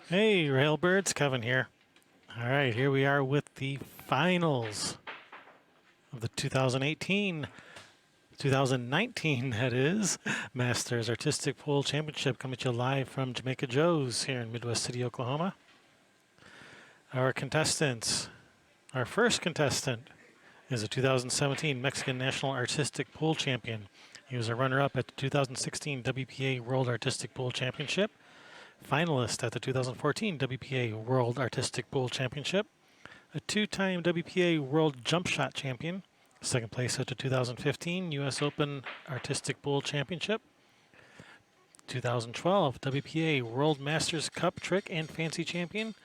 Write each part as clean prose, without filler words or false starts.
Hey, Railbirds, Kevin here. All right, here we are with the finals of the 2019, that is, Masters Artistic Pool Championship coming to you live from Jamaica Joe's here in Midwest City, Oklahoma. Our contestants, our first contestant is a 2017 Mexican National Artistic Pool Champion. He was a runner-up at the 2016 WPA World Artistic Pool Championship, finalist at the 2014 WPA World Artistic Pool Championship, a two-time WPA World Jump Shot Champion, second place at the 2015 U.S. Open Artistic Pool Championship, 2012 WPA World Masters Cup Trick and Fancy Champion,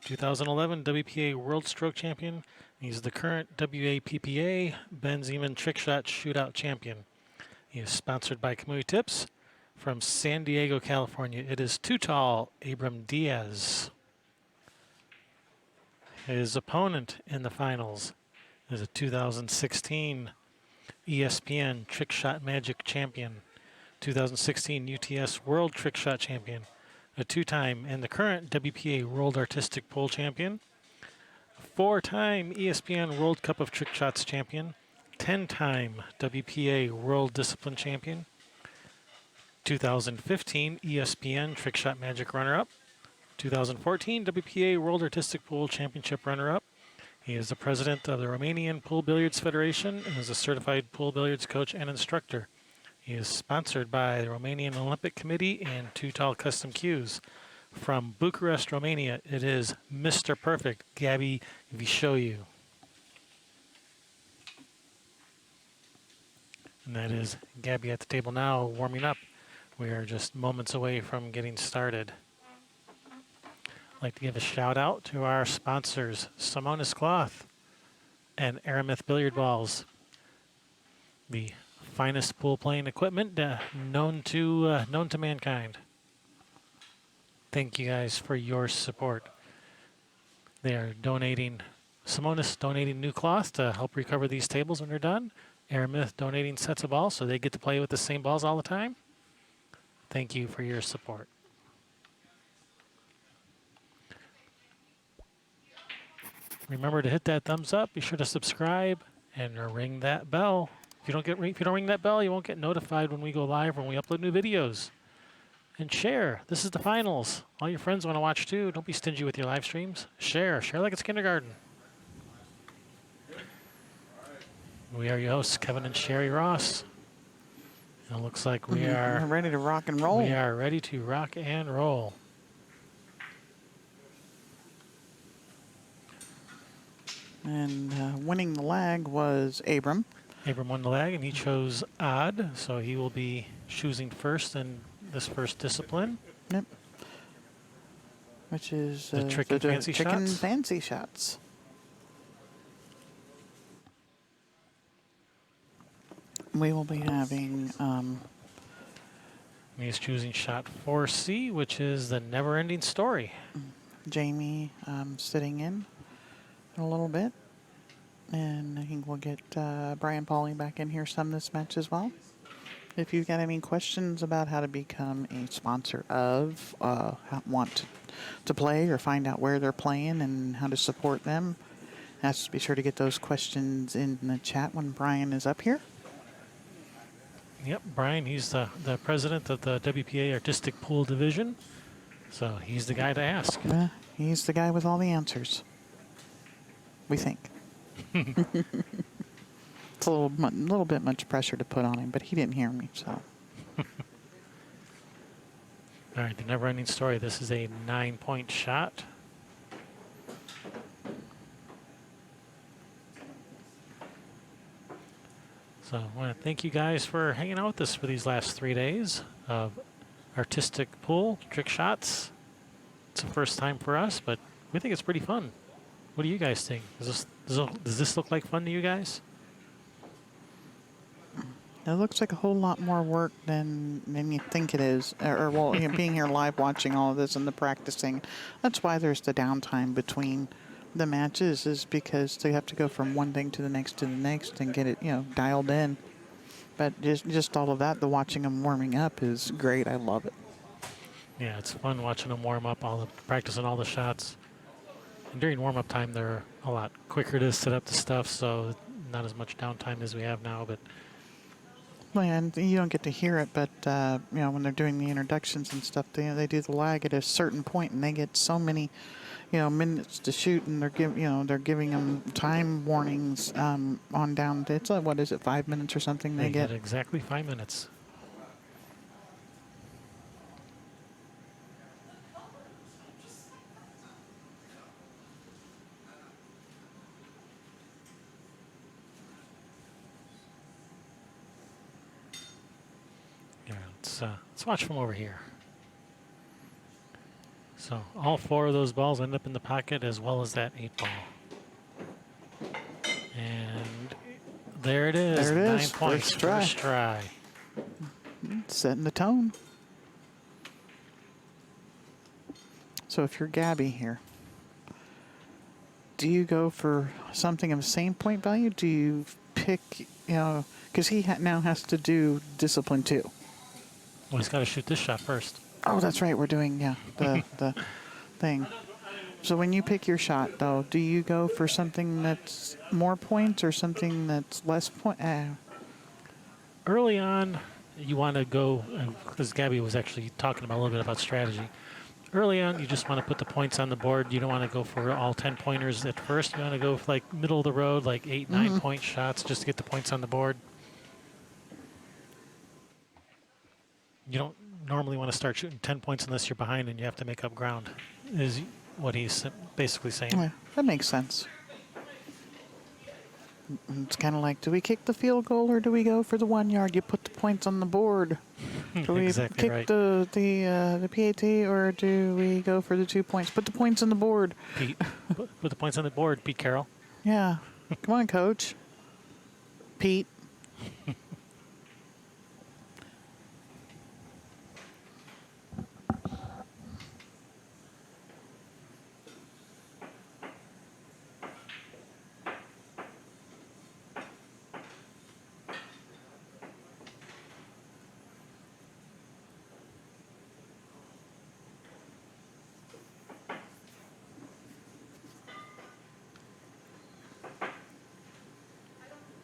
2011 WPA World Stroke Champion. He's the current WAPPA Ben Zeman Trick Shot Shootout Champion. He is sponsored by Kamui Tips. From San Diego, California, it is too tall, Abram Diaz. His opponent in the finals is a 2016 ESPN Trick Shot Magic Champion, 2016 UTS World Trick Shot Champion, a two-time and the current WPA World Artistic Pool Champion, four-time ESPN World Cup of Trick Shots Champion, 10-time WPA World Discipline Champion, 2015 ESPN Trick Shot Magic runner-up, 2014 WPA World Artistic Pool Championship runner-up. He is the president of the Romanian Pool Billiards Federation and is a certified pool billiards coach and instructor. He is sponsored by the Romanian Olympic Committee and Too Tall Custom Cues. From Bucharest, Romania, it is Mr. Perfect, Gabi Visoiu. And that is Gabi at the table now, warming up. We are just moments away from getting started. I'd like to give a shout out to our sponsors, Simonis Cloth and Aramith Billiard Balls, the finest pool playing equipment known to mankind. Thank you guys for your support. They are donating, Simonis donating new cloth to help recover these tables when they're done. Aramith donating sets of balls so they get to play with the same balls all the time. Thank you for your support. Remember to hit that thumbs up. Be sure to subscribe and ring that bell. If you don't ring that bell, you won't get notified when we go live, when we upload new videos. And share. This is the finals. All your friends want to watch too. Don't be stingy with your live streams. Share. Share like it's kindergarten. We are your hosts, Kevin and Sherry Ross. It looks like we're ready to rock and roll. We are ready to rock and roll. And winning the lag was Abram. Abram won the lag, and he chose odd, so he will be choosing first in this first discipline. Yep. Which is the trick and fancy shots. We will be having... He's choosing shot 4C, which is the never-ending story. Jamie sitting in a little bit. And I think we'll get Brian Pauly back in here some this match as well. If you've got any questions about how to become a sponsor of, want to play or find out where they're playing and how to support them, be sure to get those questions in the chat when Brian is up here. Yep, Brian, he's the president of the WPA Artistic Pool Division, so he's the guy to ask. He's the guy with all the answers, we think. It's a little bit much pressure to put on him, but he didn't hear me, so. All right, the never-ending story. This is a 9-point shot. So I want to thank you guys for hanging out with us for these last 3 days of artistic pool trick shots. It's the first time for us, but we think it's pretty fun. What do you guys think? Does this look like fun to you guys? It looks like a whole lot more work than you think it is. Well, being here live watching all of this and the practicing. That's why there's the downtime between the matches, is because they have to go from one thing to the next and get it, dialed in. But just all of that, the watching them warming up is great. I love it. Yeah, it's fun watching them warm up, practicing all the shots. And during warm-up time, they're a lot quicker to set up the stuff, so not as much downtime as we have now. But Well, and you don't get to hear it, but when they're doing the introductions and stuff, they do the lag at a certain point, and they get so many, minutes to shoot, and they're giving them time warnings on down. It's what is it, 5 minutes or something? they They get get. exactly 5 minutes. Yeah, let's watch from over here. So all 4 of those balls end up in the pocket, as well as that 8 ball. And there it is. There it 9 is. points. First try. Setting the tone. So if you're Gabi here, do you go for something of the same point value? Do you pick, because he now has to do discipline too. Well, he's got to shoot this shot first. Oh, that's right. We're doing, the thing. So when you pick your shot, though, do you go for something that's more points or something that's less point? Early on, you want to go, because Gabi was actually talking about a little bit about strategy. Early on, you just want to put the points on the board. You don't want to go for all 10 pointers at first. You want to go for like middle of the road, like 8, 9 point shots, just to get the points on the board. You don't normally want to start shooting 10 points unless you're behind and you have to make up ground, is what he's basically saying. Yeah, that makes sense. It's kind of like, do we kick the field goal or do we go for the 1 yard? You put the points on the board. Do we Exactly kick right. the PAT or do we go for the 2 points? Put the points on the board. Pete, put the points on the board, Pete Carroll. Yeah. Come on, coach. Pete.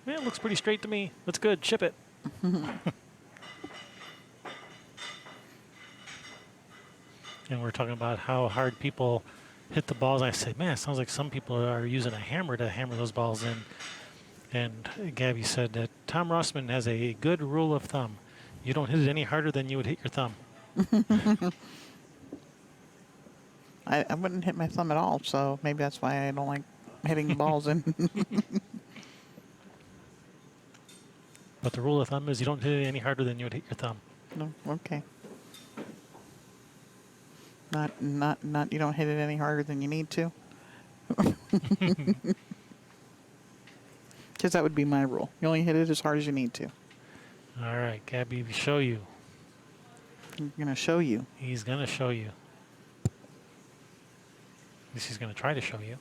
Yeah, it looks pretty straight to me. That's good. Ship it. And we're talking about how hard people hit the balls. I said, man, it sounds like some people are using a hammer to hammer those balls in. And Gabi said that Tom Rossman has a good rule of thumb. You don't hit it any harder than you would hit your thumb. I wouldn't hit my thumb at all, so maybe that's why I don't like hitting the balls in. But the rule of thumb is you don't hit it any harder than you would hit your thumb. No, okay. Not. You don't hit it any harder than you need to. Because that would be my rule. You only hit it as hard as you need to. All right, Gabi, show you. I'm gonna show you. He's going to show you. At least he's going to try to show you.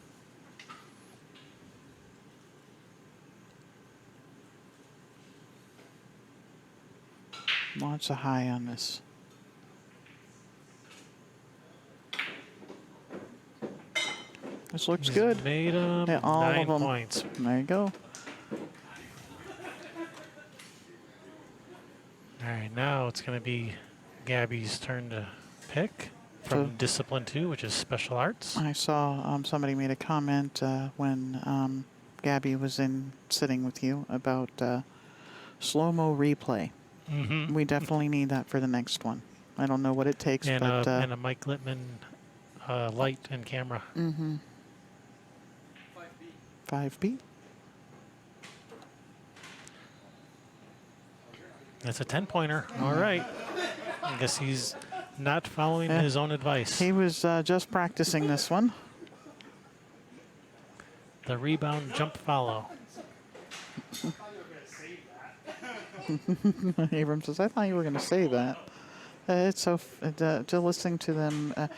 Lots of high on this. This looks He's good. made him Yeah, all of 9 them. points. There you go. All right, now it's going to be Gabi's turn to pick from So- Discipline 2, which is Special Arts. I saw somebody made a comment when Gabi was in sitting with you about slow-mo replay. Mm-hmm. We definitely need that for the next one. I don't know what it takes, And, but and a Mike Littman light and camera. 5B. That's a 10-pointer. All right. I guess he's not following Yeah. his own advice. He was just practicing this one. The rebound jump follow. Abram says, I thought you were going to say that. It's so, to listening to them, I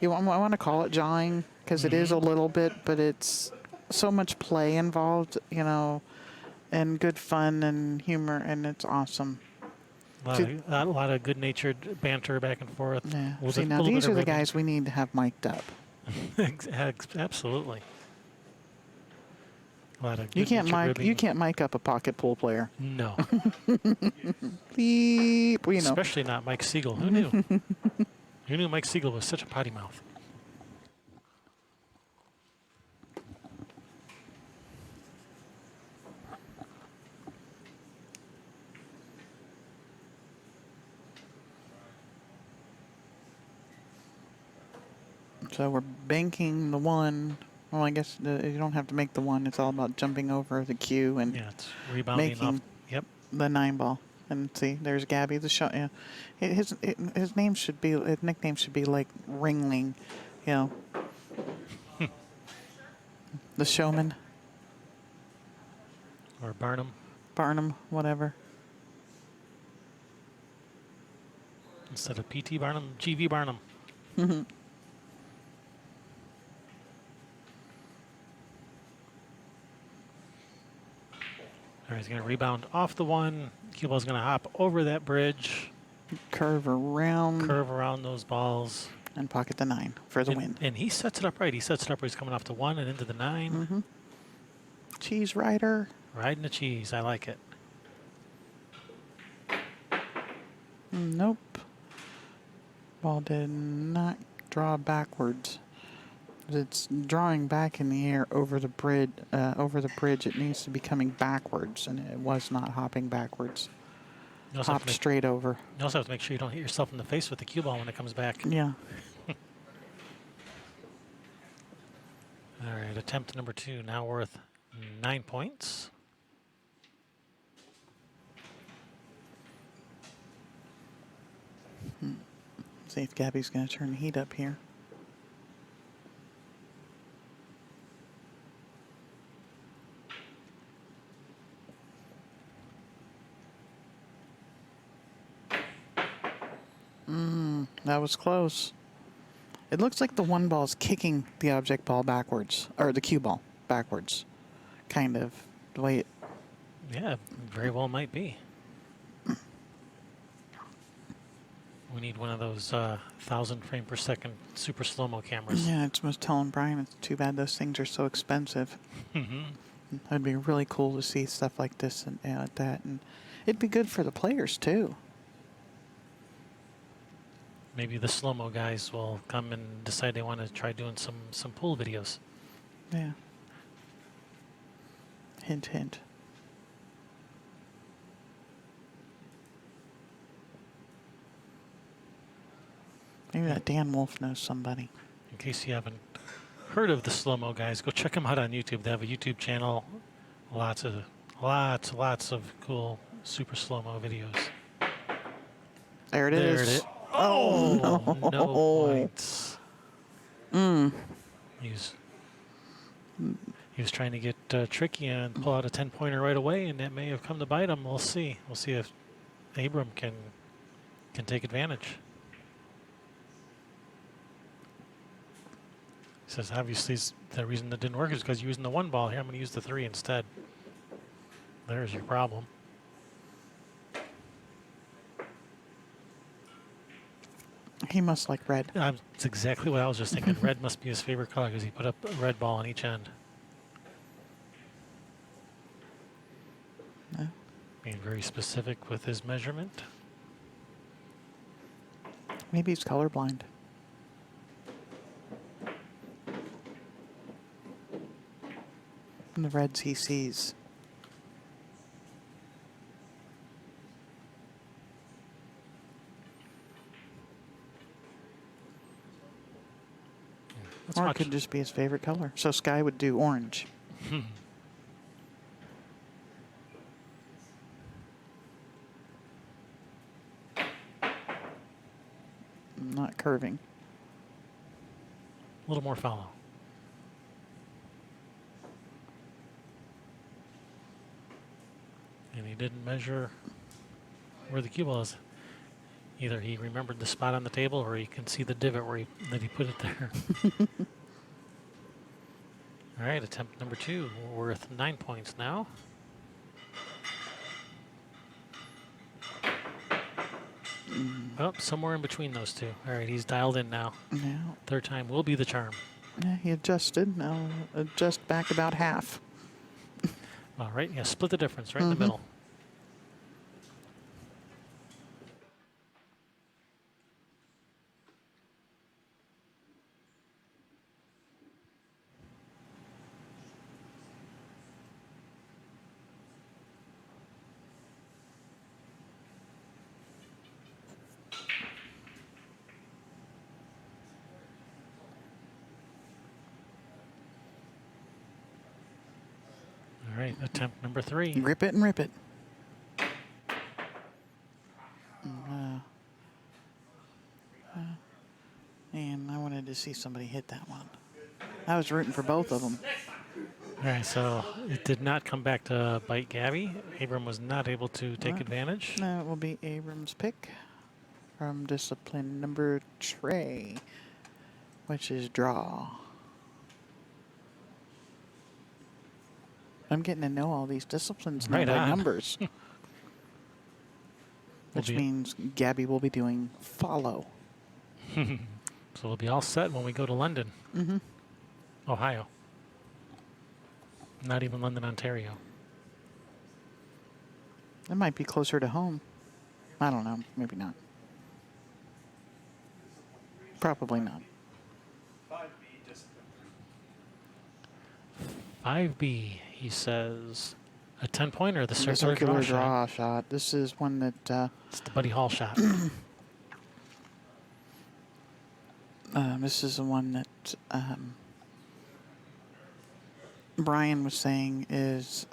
want to call it jawing, because it is a little bit, but it's so much play involved, and good fun and humor, and it's awesome. A lot of good-natured banter back and forth. Yeah. A See, now little these bit are of the ribbing. guys we need to have mic'd up. Absolutely. A lot of You can't good-natured ribbing. mic up a pocket pool player. No. Beep. Well, Especially not Mike Siegel. Who knew? Who knew Mike Siegel was such a potty mouth? So we're banking the one. Well, I guess you don't have to make the one. It's all about jumping over the cue and Yeah, it's rebounding making off. Yep. the 9 ball. And see, there's Gabi, the shot. Yeah, his name should be, his nickname should be like Ringling, you know, the showman, Or Barnum Barnum, whatever. instead of P.T. Barnum, G.V. Barnum. All right, he's going to rebound off the one. Cue ball's going to hop over that bridge, Curve around curve around those balls. and pocket the 9 for the win. And he sets it up right. He sets it up where he's coming off the 1 and into the 9. Cheese rider. Riding the cheese. I like it. Nope. Ball did not draw backwards. It's drawing back in the air over the bridge. It needs to be coming backwards, and it was not hopping backwards. You also, have Hopped to make, straight over. you also have to make sure you don't hit yourself in the face with the cue ball when it comes back. Yeah. All right, attempt number 2, now worth 9 points. See if Gabi's going to turn the heat up here. That was close. It looks like the 1 ball's kicking the object ball backwards, or the cue ball backwards, kind of the way it. Yeah, very well might be. We need one of those 1,000 frame per second super slow-mo cameras. Yeah, I was telling Brian it's too bad those things are so expensive. It'd be really cool to see stuff like this and like that, and it'd be good for the players too. Maybe the slow-mo guys will come and decide they want to try doing some pool videos. Yeah. Hint, hint. Maybe that Dan Wolf knows somebody. In case you haven't heard of the slow-mo guys, go check them out on YouTube. They have a YouTube channel. Lots of cool super slow-mo videos. There it There is. it is. Oh, no points. He was trying to get tricky and pull out a 10-pointer right away, and that may have come to bite him. We'll see. We'll see if Abram can take advantage. He says, obviously, the reason that didn't work is because you're using the 1 ball. Here, I'm going to use the 3 instead. There's your problem. He must like red. That's exactly what I was just thinking. Red must be his favorite color because he put up a red ball on each end. No. Being very specific with his measurement. Maybe he's colorblind. And the reds he sees. Let's Or it watch. could just be his favorite color. So Sky would do orange. Not curving. A little more follow. And he didn't measure where the cue ball is. Either he remembered the spot on the table, or he can see the divot that he put it there. All right, attempt number 2, worth 9 points now. Oh, somewhere in between those two. All right, he's dialed in now. Now, Third time will be the charm. yeah, he adjusted. Now adjust back about half. All right, yeah, split the difference right in the middle. All right, attempt number 3. Rip it and rip it. And I wanted to see somebody hit that one. I was rooting for both of them. All right, so it did not come back to bite Gabi. Abram was not able to take advantage. That will be Abram's pick from discipline number tray, which is draw. I'm getting to know all these disciplines now Right by on. numbers. Which be- means Gabi will be doing follow. So we'll be all set when we go to London, Ohio. Not even London, Ontario. It might be closer to home. I don't know. Maybe not. Probably not. 5B, he says. A 10-pointer, the The circular, draw shot. draw shot. This is one that It's the Buddy Hall shot. this is the one that Brian was saying is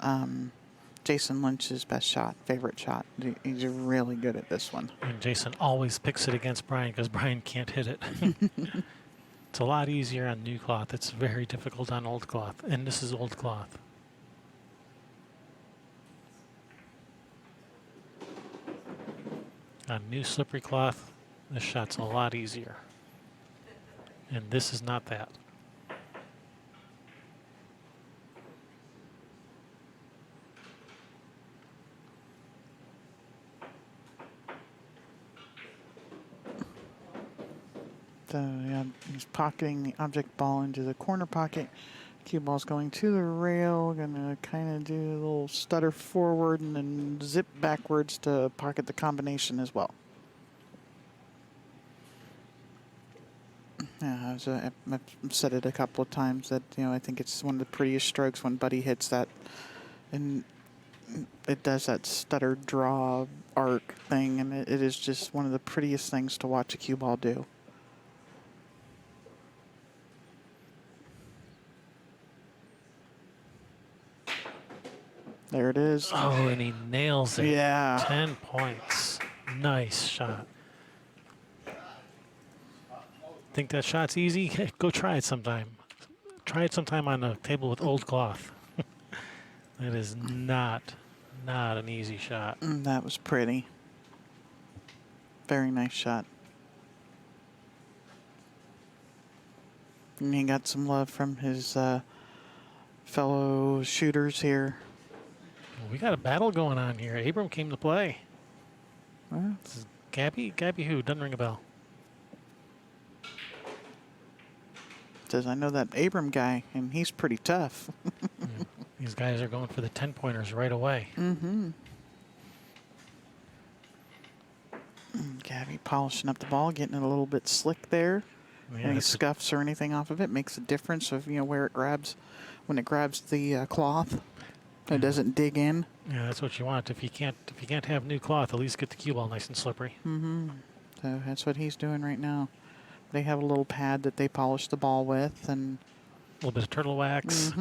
Jason Lynch's best shot, favorite shot. He's really good at this one. And Jason always picks it against Brian because Brian can't hit it. It's a lot easier on new cloth. It's very difficult on old cloth. And this is old cloth. On new slippery cloth, this shot's a lot easier. And this is not that. So yeah, he's pocketing the object ball into the corner pocket. Cue ball's going to the rail. Gonna kind of do a little stutter forward and then zip backwards to pocket the combination as well. Yeah, I've said it a couple of times that I think it's one of the prettiest strokes when Buddy hits that, and it does that stutter draw arc thing, and it is just one of the prettiest things to watch a cue ball do. There it is. Oh, and he nails it. Yeah. 10 points. Nice shot. Think that shot's easy? Go try it sometime. Try it sometime on a table with old cloth. That is not an easy shot. That was pretty. Very nice shot. And he got some love from his fellow shooters here. Well, we got a battle going on here. Abram came to play. Well, This is Gabi? Gabi who? Doesn't ring a bell. says, I know that Abram guy, and he's pretty tough. These guys are going for the 10-pointers right away. Gabi polishing up the ball, getting it a little bit slick there. Yeah, Any it's a- scuffs or anything off of it makes a difference of where it grabs when it grabs the cloth. It doesn't dig in. yeah, that's what you want. If you can't have new cloth, at least get the cue ball nice and slippery. So that's what he's doing right now. They have a little pad that they polish the ball with, and A little bit of turtle wax.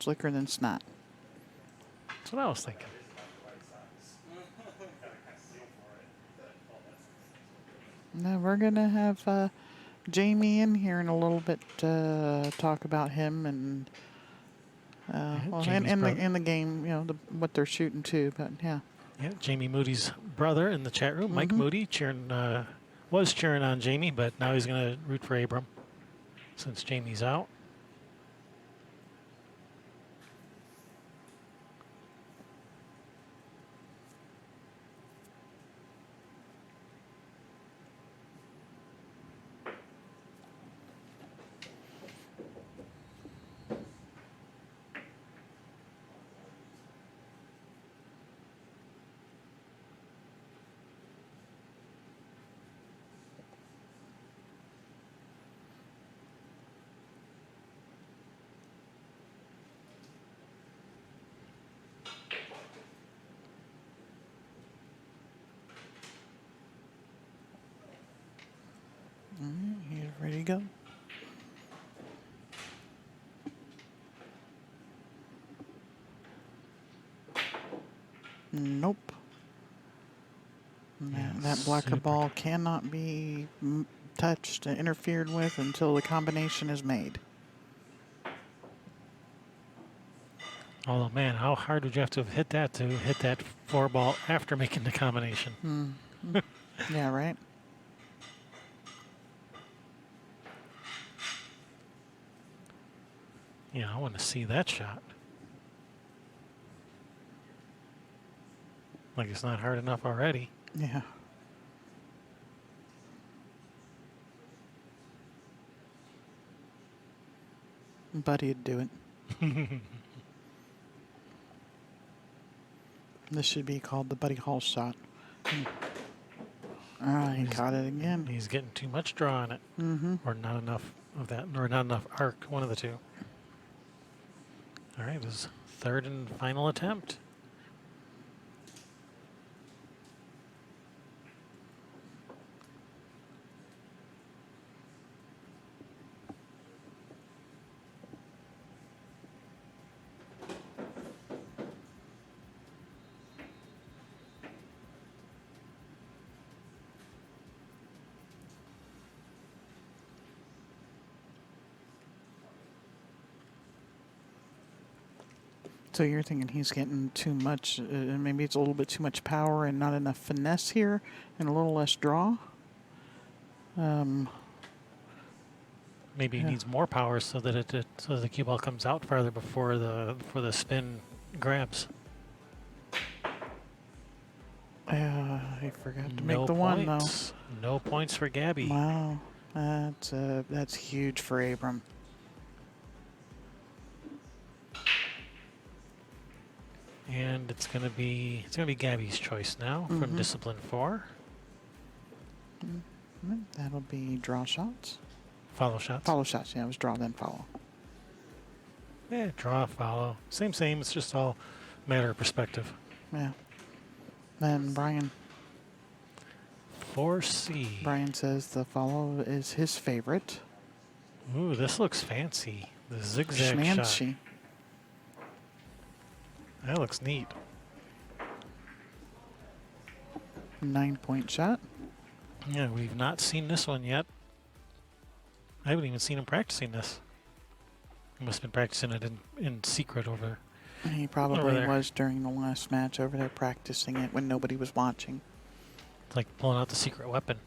slicker than snot. That's what I was thinking. Now we're gonna have Jamie in here in a little bit to talk about him and Jamie's in brother. the game, what they're shooting too. But yeah, Yeah, Jamie Moody's brother in the chat room, Mike Moody, was cheering on Jamie, but now he's going to root for Abram since Jamie's out. go. Nope. Yeah, That black super. ball cannot be touched, interfered with until the combination is made. Although, man, how hard would you have to have hit that to hit that 4 ball after making the combination? Yeah, right? Yeah, I want to see that shot. Like it's not hard enough already. Yeah. Buddy'd do it. This should be called the Buddy Hall shot. Ah, he caught it again. He's getting too much draw on it. Or not enough of that, or not enough arc, one of the two. All right, his third and final attempt. So you're thinking he's getting too much, maybe it's a little bit too much power and not enough finesse here and a little less draw? Maybe he needs more power so that so the cue ball comes out farther before the spin grabs. I forgot to No make the one, though. points. No points for Gabi. Wow. That's huge for Abram. And it's gonna be Gabi's choice now from discipline 4. That'll be draw shots. Follow shots. Follow shots, yeah, it was draw then follow. Yeah, draw, follow. Same. It's just all matter of perspective. Yeah. Then Brian 4C. Brian says the follow is his favorite. Ooh, this looks fancy. The zigzag shot. Schmancy. That looks neat. 9-point shot. Yeah, we've not seen this one yet. I haven't even seen him practicing this. He must have been practicing it in secret over. He probably was during the last match over there practicing it when nobody was watching. It's like pulling out the secret weapon.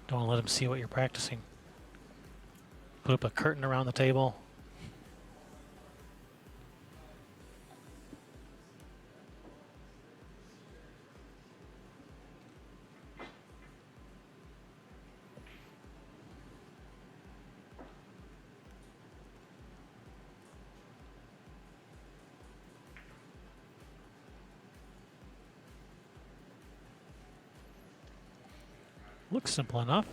Don't want to let him see what you're practicing. Put up a curtain around the table. Looks simple enough.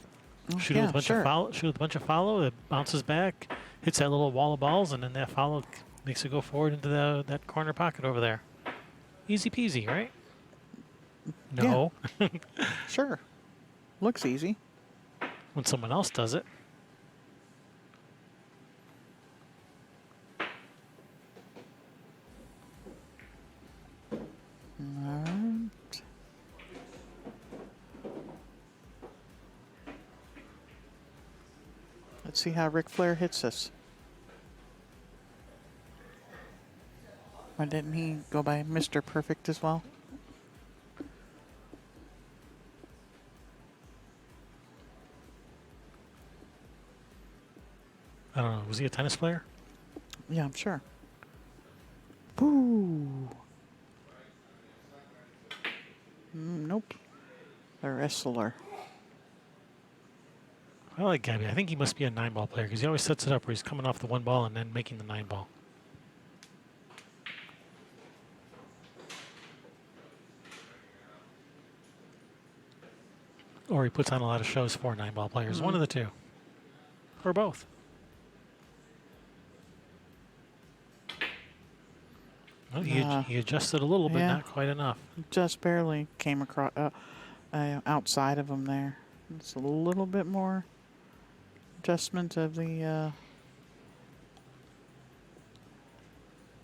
Oh, Shoot yeah, with a bunch sure. of follow. Shoot with a bunch of follow. It bounces back, hits that little wall of balls, and then that follow makes it go forward into that corner pocket over there. Easy peasy, right? No. Sure. Looks easy. When someone else does it. Alright. Let's see how Ric Flair hits this. Or didn't he go by Mr. Perfect as well? I don't know. Was he a tennis player? Yeah, I'm sure. Boo! Nope. A wrestler. I like Gabi. I think he must be a 9-ball player because he always sets it up where he's coming off the 1 ball and then making the 9-ball. Or he puts on a lot of shows for 9-ball players. One of the two. Or both. Well, he adjusted a little, but yeah. not quite enough. Just barely came across outside of him there. It's a little bit more. adjustment of the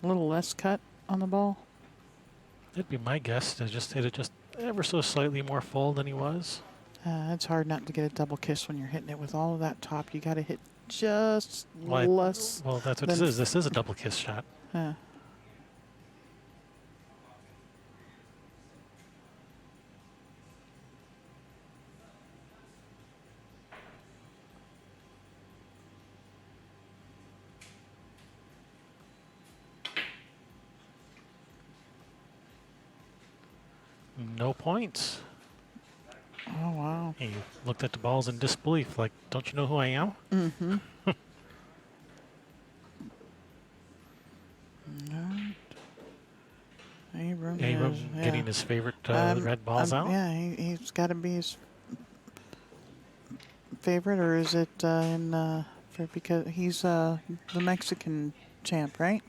little less cut on the ball. That'd be my guess to just hit it just ever so slightly more full than he was. It's hard not to get a double kiss when you're hitting it with all of that top. You got to hit just Well, less. well, that's what than this is. This is a double kiss shot. No points. Oh, wow. He looked at the balls in disbelief, like, don't you know who I am? Mm-hmm. Alright. Abram is, getting his favorite red balls out. Yeah, he's got to be his favorite, or is it because he's the Mexican champ, right?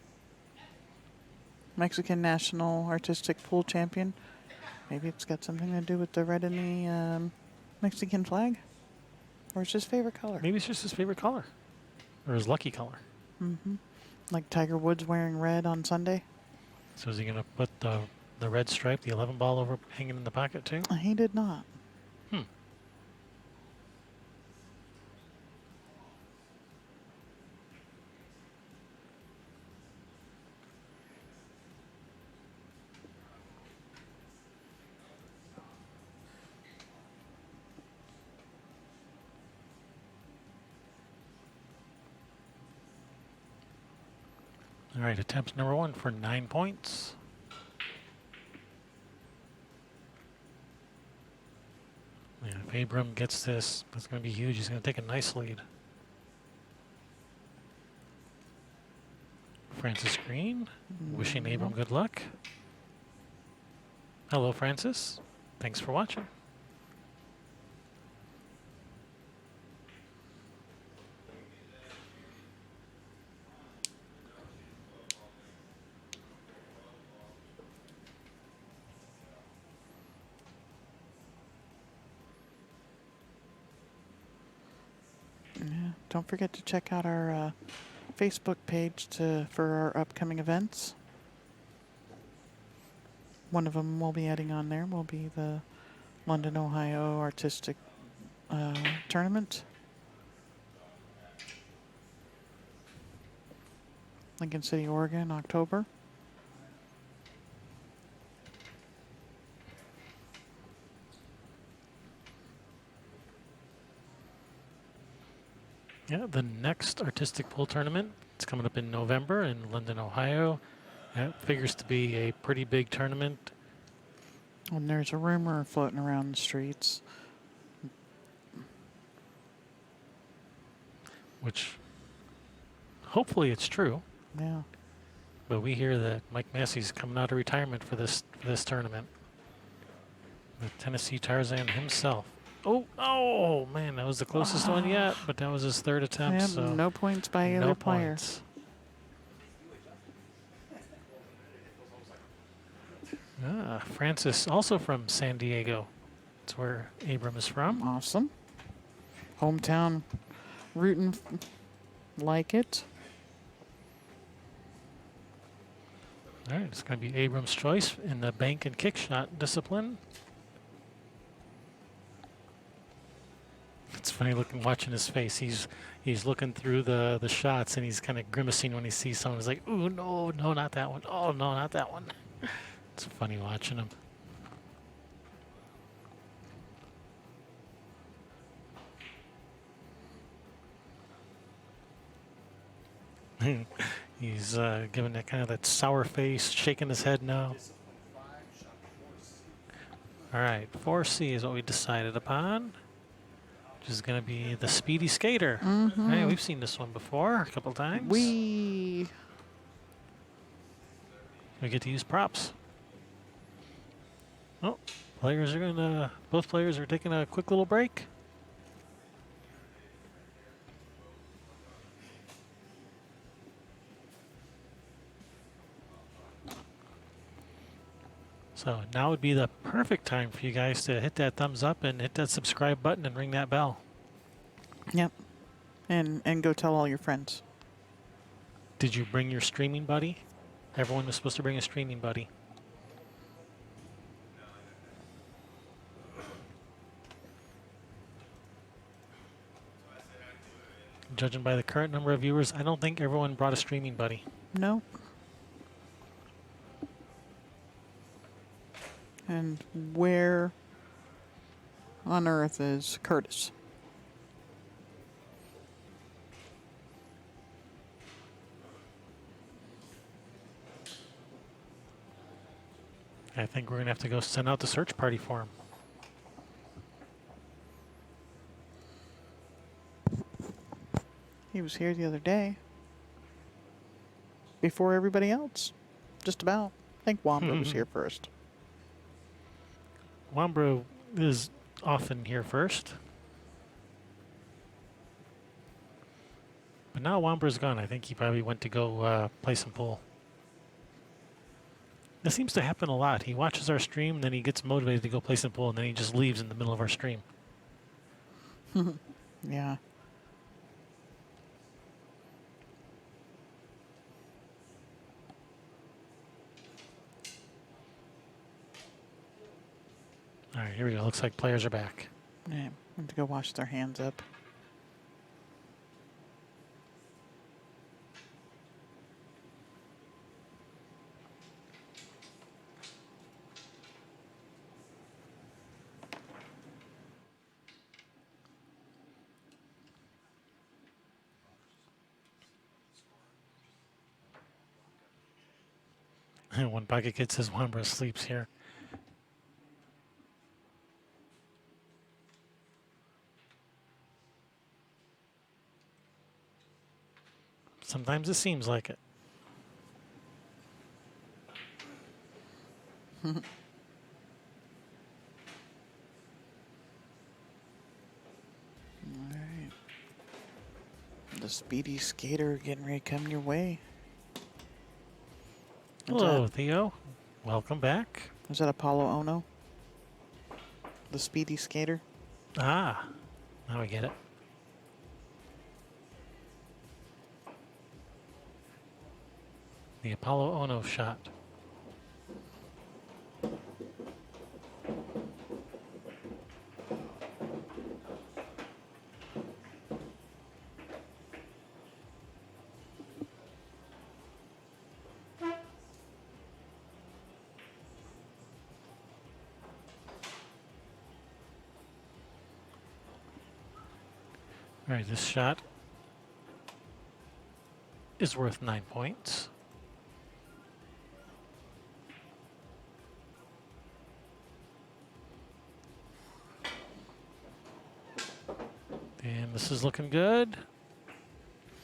Mexican national artistic pool champion. Maybe it's got something to do with the red in the Mexican flag, or it's his favorite color. Maybe it's just his favorite color, or his lucky color. Mm-hmm. Like Tiger Woods wearing red on Sunday. So is he going to put the red stripe, the 11 ball, over hanging in the pocket too? He did not. All right, attempt number 1 for 9 points. Yeah, if Abram gets this, that's going to be huge. He's going to take a nice lead. Francis Green, wishing Abram good luck. Hello, Francis. Thanks for watching. Yeah. Don't forget to check out our Facebook page for our upcoming events. One of them we'll be adding on there will be the London, Ohio Artistic Tournament. Lincoln City, Oregon, October. Yeah, the next artistic pool tournament, it's coming up in November in London, Ohio. That figures to be a pretty big tournament. And there's a rumor floating around the streets. Which hopefully it's true. Yeah. But we hear that Mike Massey's coming out of retirement for this tournament. The Tennessee Tarzan himself. Oh man, that was the closest one yet, but that was his third attempt. Yeah, So no points by either no player. points. Francis, also from San Diego. That's where Abram is from. Awesome. Hometown rooting like it. All right, it's going to be Abram's choice in the bank and kick shot discipline. It's funny watching his face. He's looking through the shots and he's kind of grimacing when he sees someone. He's like, "Ooh, no, not that one. Oh, no, not that one." It's funny watching him. He's giving that kind of that sour face, shaking his head now. All right, 4C is what we decided upon, which is going to be the Speedy Skater. Mm-hmm. Hey, we've seen this one before a couple times. We get to use props. Oh, both players are taking a quick little break. So now would be the perfect time for you guys to hit that thumbs up and hit that subscribe button and ring that bell. Yep. And go tell all your friends. Did you bring your streaming buddy? Everyone was supposed to bring a streaming buddy. Judging by the current number of viewers, I don't think everyone brought a streaming buddy. No. And where on earth is Curtis? I think we're going to have to go send out the search party for him. He was here the other day. Before everybody else. Just about. I think Wamba was here first. Wambro is often here first. But now Wambra's gone. I think he probably went to go play some pool. This seems to happen a lot. He watches our stream, then he gets motivated to go play some pool, and then he just leaves in the middle of our stream. Yeah. All right, here we go. Looks like players are back. Yeah. Went to go wash their hands up. One Pocket Kid says Wambra sleeps here. Sometimes it seems like it. Alright. The speedy skater getting ready to come your way. Hello, Theo. Welcome back. Is that Apollo Ono? The speedy skater? Ah, now I get it. The Apollo Ono shot. All right, this shot is worth 9 points. And this is looking good.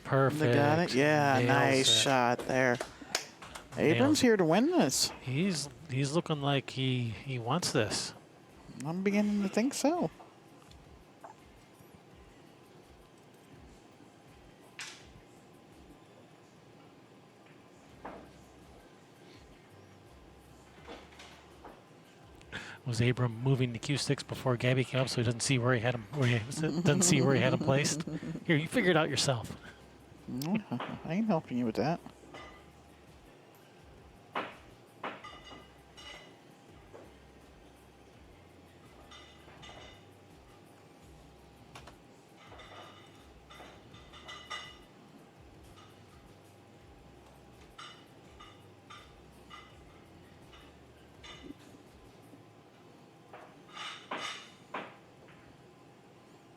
Perfect. They got it? Yeah, Nails nice it. shot there. Nails Abram's it. here to win this. He's looking like he wants this. I'm beginning to think so. Was Abram moving the cue sticks before Gabi came up, so he doesn't see where he had him? Doesn't see where he had him placed. Here, you figure it out yourself. I ain't helping you with that.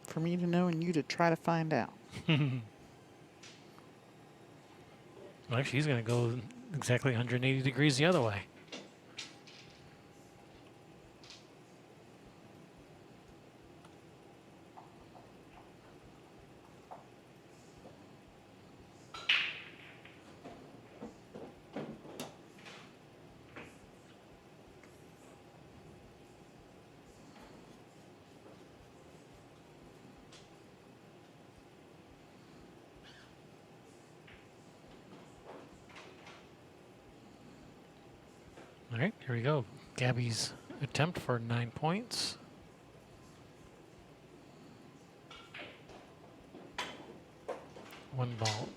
For me to know and you to try to find out. Well, actually, he's going to go exactly 180 degrees the other way. All right, here we go. Gabi's attempt for 9 points. One ball.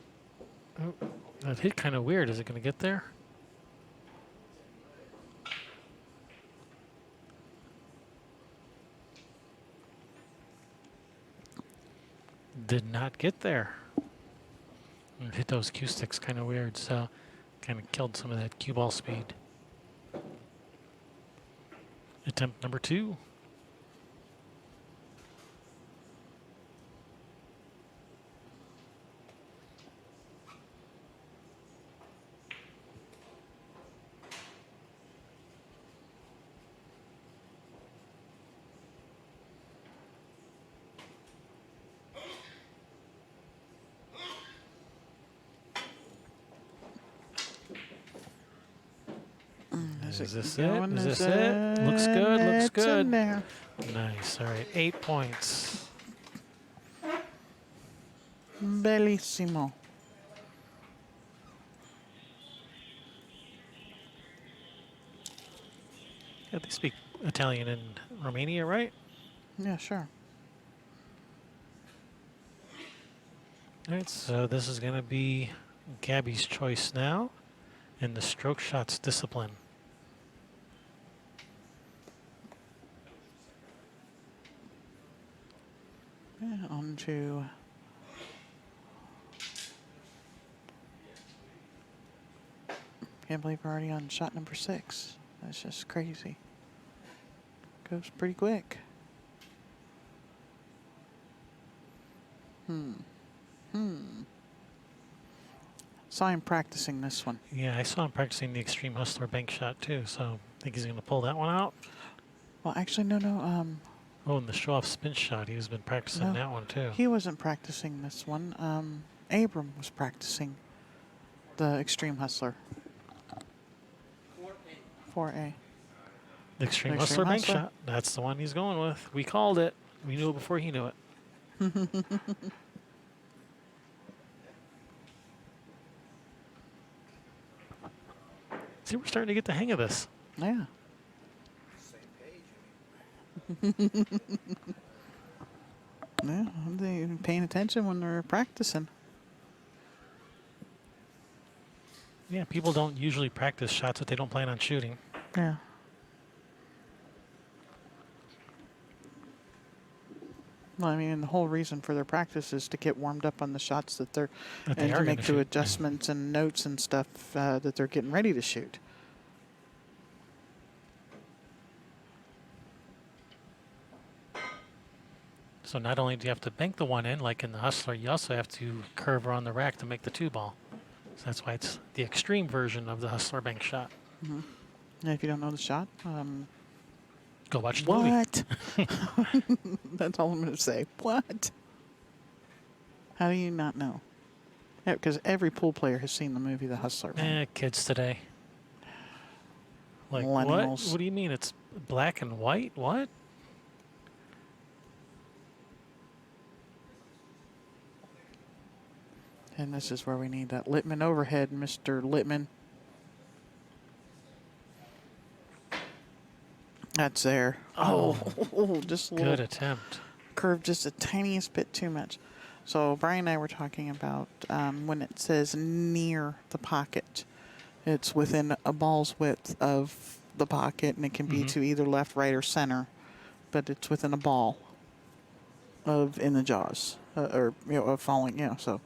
Oh, that hit kind of weird. Is it going to get there? Did not get there. It hit those cue sticks kind of weird, so kind of killed some of that cue ball speed. Attempt number 2. Is this it? Going? Is this it? Looks good. Looks It's in good. there. Nice. All right. 8 points. Bellissimo. Yeah, they speak Italian in Romania, right? Yeah, sure. All right. So this is going to be Gabi's choice now in the stroke shots discipline. Yeah, on to can't believe we're already on shot number 6. That's just crazy. Goes pretty quick. Saw him practicing this one. Yeah, I saw him practicing the extreme hustler bank shot too, so I think he's going to pull that one out. Well, actually, no. Oh, and the show-off spin shot, he's been practicing No, that one too. he wasn't practicing this one. Abram was practicing the extreme hustler. 4A. The extreme The hustler extreme bank hustler. shot, that's the one he's going with. We called it. We knew it before he knew it. See, we're starting to get the hang of this. Yeah. Yeah, they're paying attention when they're practicing. Yeah, people don't usually practice shots that they don't plan on shooting. Yeah. Well, I mean, the whole reason for their practice is to get warmed up on the shots that they're That they and are to gonna make the shoot. adjustments and notes and stuff that they're getting ready to shoot. So not only do you have to bank the one in, like in the hustler, you also have to curve around the rack to make the 2-ball. So that's why it's the extreme version of the hustler bank shot. And if you don't know the shot, Go watch the movie. what? That's all I'm going to say. What? How do you not know? Yeah, because every pool player has seen the movie The Hustler. Kids today. Like what? Millennials. What do you mean? It's black and white? What? And this is where we need that Littman overhead, Mr. Littman. That's there. Oh, just a little Good attempt. curve, just a tiniest bit too much. So Brian and I were talking about when it says near the pocket, it's within a ball's width of the pocket, and it can be to either left, right, or center, but it's within a ball of in the jaws or of falling. So.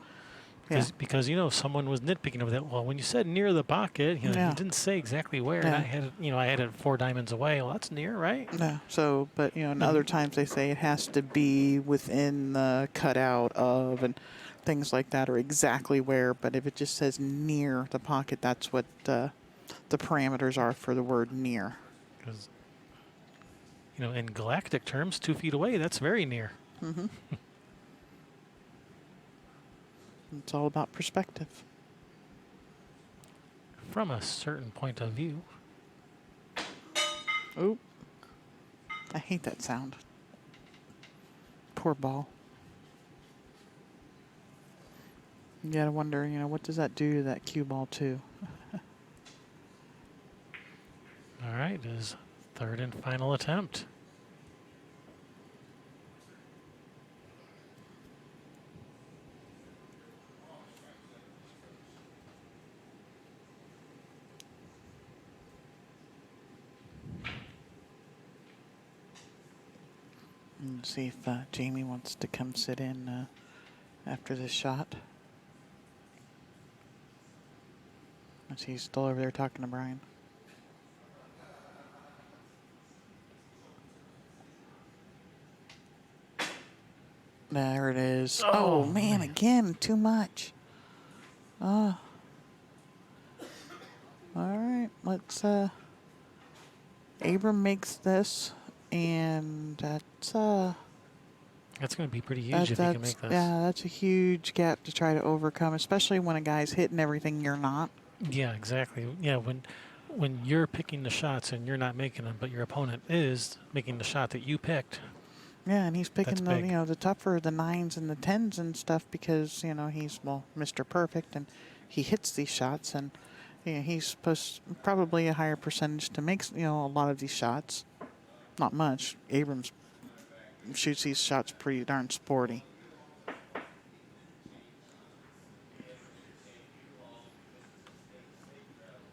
Yeah. Because someone was nitpicking over that. Well, when you said near the pocket, you Yeah. didn't say exactly where. Yeah. And I had it 4 diamonds away. Well, that's near, right? No. So, but and other times they say it has to be within the cutout of and things like that, or exactly where. But if it just says near the pocket, that's what the parameters are for the word near. Because in galactic terms, 2 feet away, that's very near. It's all about perspective. From a certain point of view. Oop. I hate that sound. Poor ball. You gotta wonder, what does that do to that cue ball too? All right, his 3rd and final attempt. And see if Jamie wants to come sit in after this shot. As he's still over there talking to Brian. There it is. Oh man, again, too much. All right, let's Abram makes this, and that's going to be pretty huge if he can make this. Yeah, that's a huge gap to try to overcome, especially when a guy's hitting everything you're not. Yeah, exactly. Yeah, when you're picking the shots and you're not making them, but your opponent is making the shot that you picked. Yeah, and he's picking That's big. the tougher, the 9s and the 10s and stuff because, he's, Mr. Perfect and he hits these shots and he's supposed probably a higher percentage to make, a lot of these shots. Not much. Abrams shoots these shots pretty darn sporty.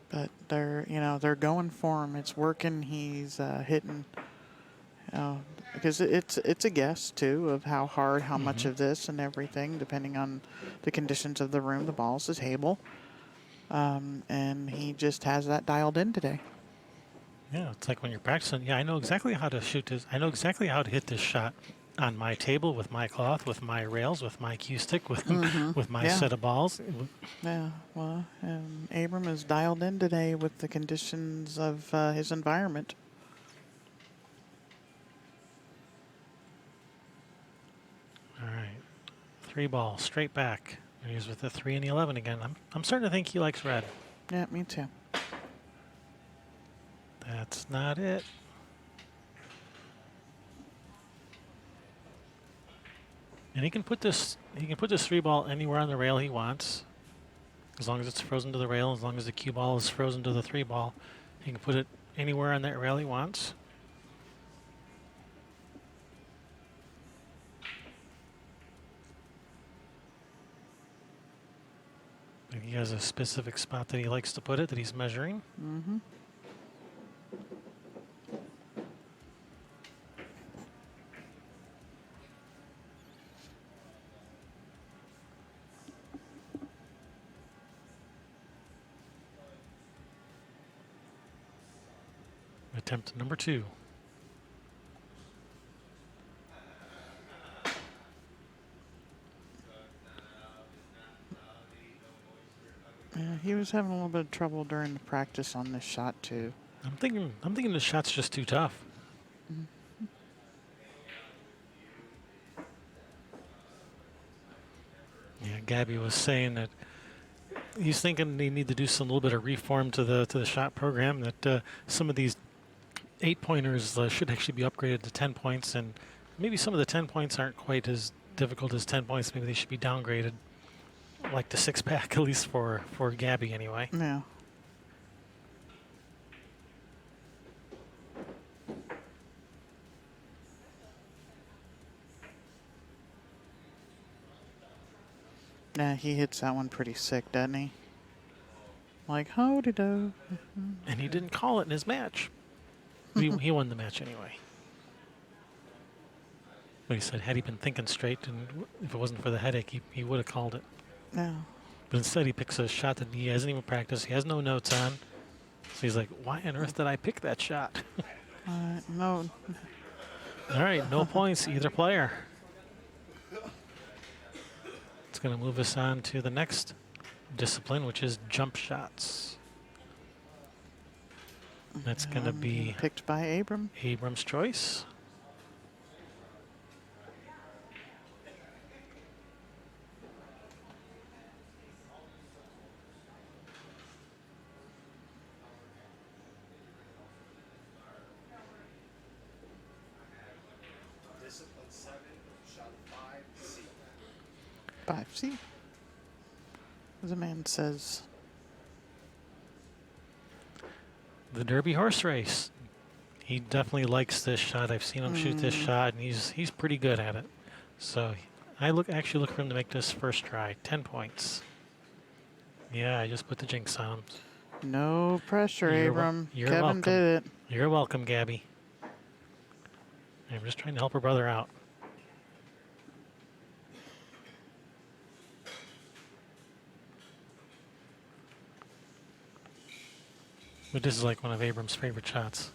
But they're going for him. It's working. He's hitting. Because it's a guess too of how hard, how much of this and everything, depending on the conditions of the room, the ball's the table, and he just has that dialed in today. Yeah, it's like when you're practicing. Yeah, I know exactly how to shoot this. I know exactly how to hit this shot on my table with my cloth, with my rails, with my cue stick, with with my set of balls. Yeah, well, Abram is dialed in today with the conditions of his environment. All right, 3 ball straight back. He's with the 3 and the 11 again. I'm starting to think he likes red. Yeah, me too. That's not it. And he can put this 3 ball anywhere on the rail he wants. As long as it's frozen to the rail, as long as the cue ball is frozen to the 3 ball, he can put it anywhere on that rail he wants. And he has a specific spot that he likes to put it, that he's measuring. Attempt number 2. Yeah, he was having a little bit of trouble during the practice on this shot too. I'm thinking the shot's just too tough. Yeah, Gabi was saying that he's thinking they need to do some little bit of reform to the shot program. That some of these 8-pointers should actually be upgraded to 10 points, and maybe some of the 10 points aren't quite as difficult as 10 points. Maybe they should be downgraded, like the 6-pack, at least for Gabi anyway. Yeah. Yeah, he hits that one pretty sick, doesn't he? Like, ho-de-do. And he didn't call it in his match. He won the match anyway. But he said had he been thinking straight, and if it wasn't for the headache, he would have called it. Yeah. But instead he picks a shot that he hasn't even practiced. He has no notes on. So he's like, why on earth did I pick that shot? No. All right, no points, either player. It's going to move us on to the next discipline, which is jump shots. That's going to be picked by Abram. Abram's choice. Discipline 7, shot 5C. 5C. As a man says. The Derby horse race. He definitely likes this shot. I've seen him shoot this shot, and he's pretty good at it. So I actually look for him to make this first try. 10 points. Yeah, I just put the jinx on him. No pressure, Abram. You're Kevin welcome. did it. You're welcome, Gabi. I'm just trying to help her brother out. But this is like one of Abram's favorite shots.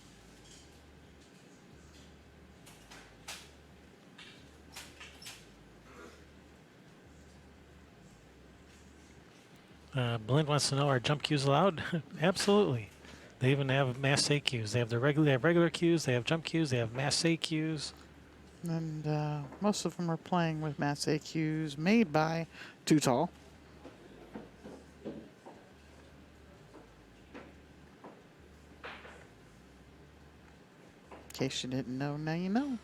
Blind wants to know, are jump cues allowed? Absolutely. They even have mass A cues. They have regular cues. They have jump cues. They have mass A cues. And most of them are playing with mass AQs made by Too Tall. In case you didn't know, now you know.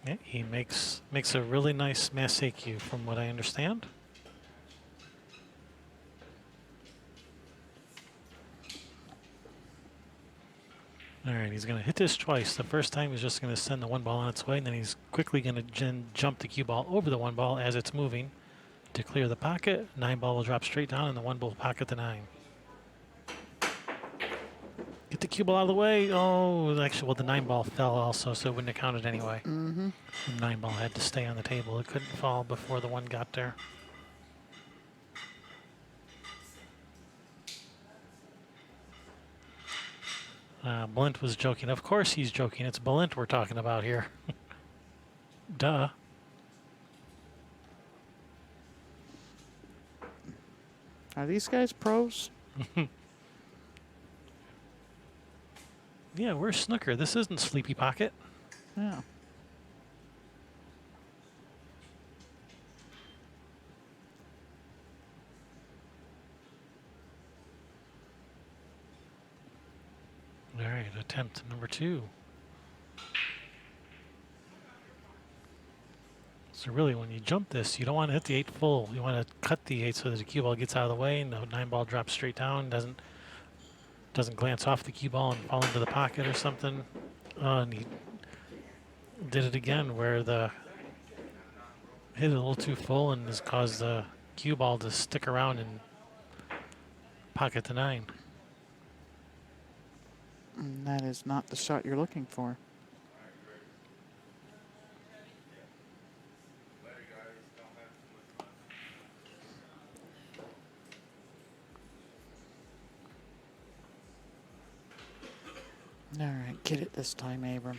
Yeah, he makes a really nice mass A cue, from what I understand. All right, he's going to hit this twice. The first time he's just going to send the one ball on its way, and then he's quickly going to jump the cue ball over the one ball as it's moving to clear the pocket. 9 ball will drop straight down, and the one ball will pocket the 9. Get the cue ball out of the way. Oh, actually, well, the 9 ball fell also, so it wouldn't have counted anyway. Mm-hmm. The 9 ball had to stay on the table. It couldn't fall before the 1 got there. Blint was joking. Of course he's joking. It's Blint we're talking about here. Duh. Are these guys pros? Yeah, where's Snooker? This isn't Sleepy Pocket. Yeah. All right, attempt number 2. So really, when you jump this, you don't want to hit the 8 full. You want to cut the 8 so that the cue ball gets out of the way, and the 9 ball drops straight down, doesn't glance off the cue ball and fall into the pocket or something. And he did it again, where the hit it a little too full and has caused the cue ball to stick around and pocket the 9. And that is not the shot you're looking for. All right, get it this time, Abram.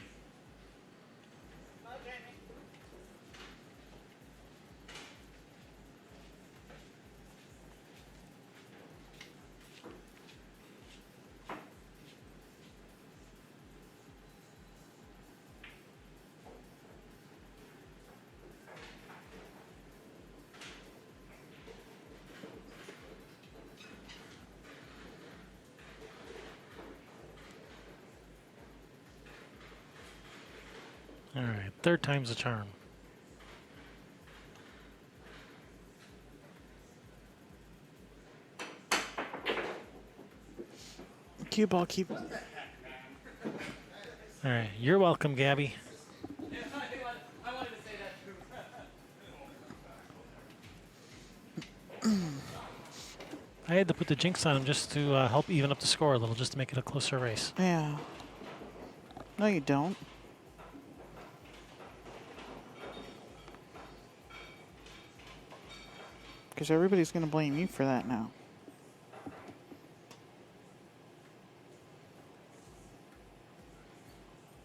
All right, 3rd time's the charm. Cue ball, keep. All right, you're welcome, Gabi. I had to put the jinx on him just to help even up the score a little, just to make it a closer race. Yeah. No, you don't. Because everybody's going to blame you for that now.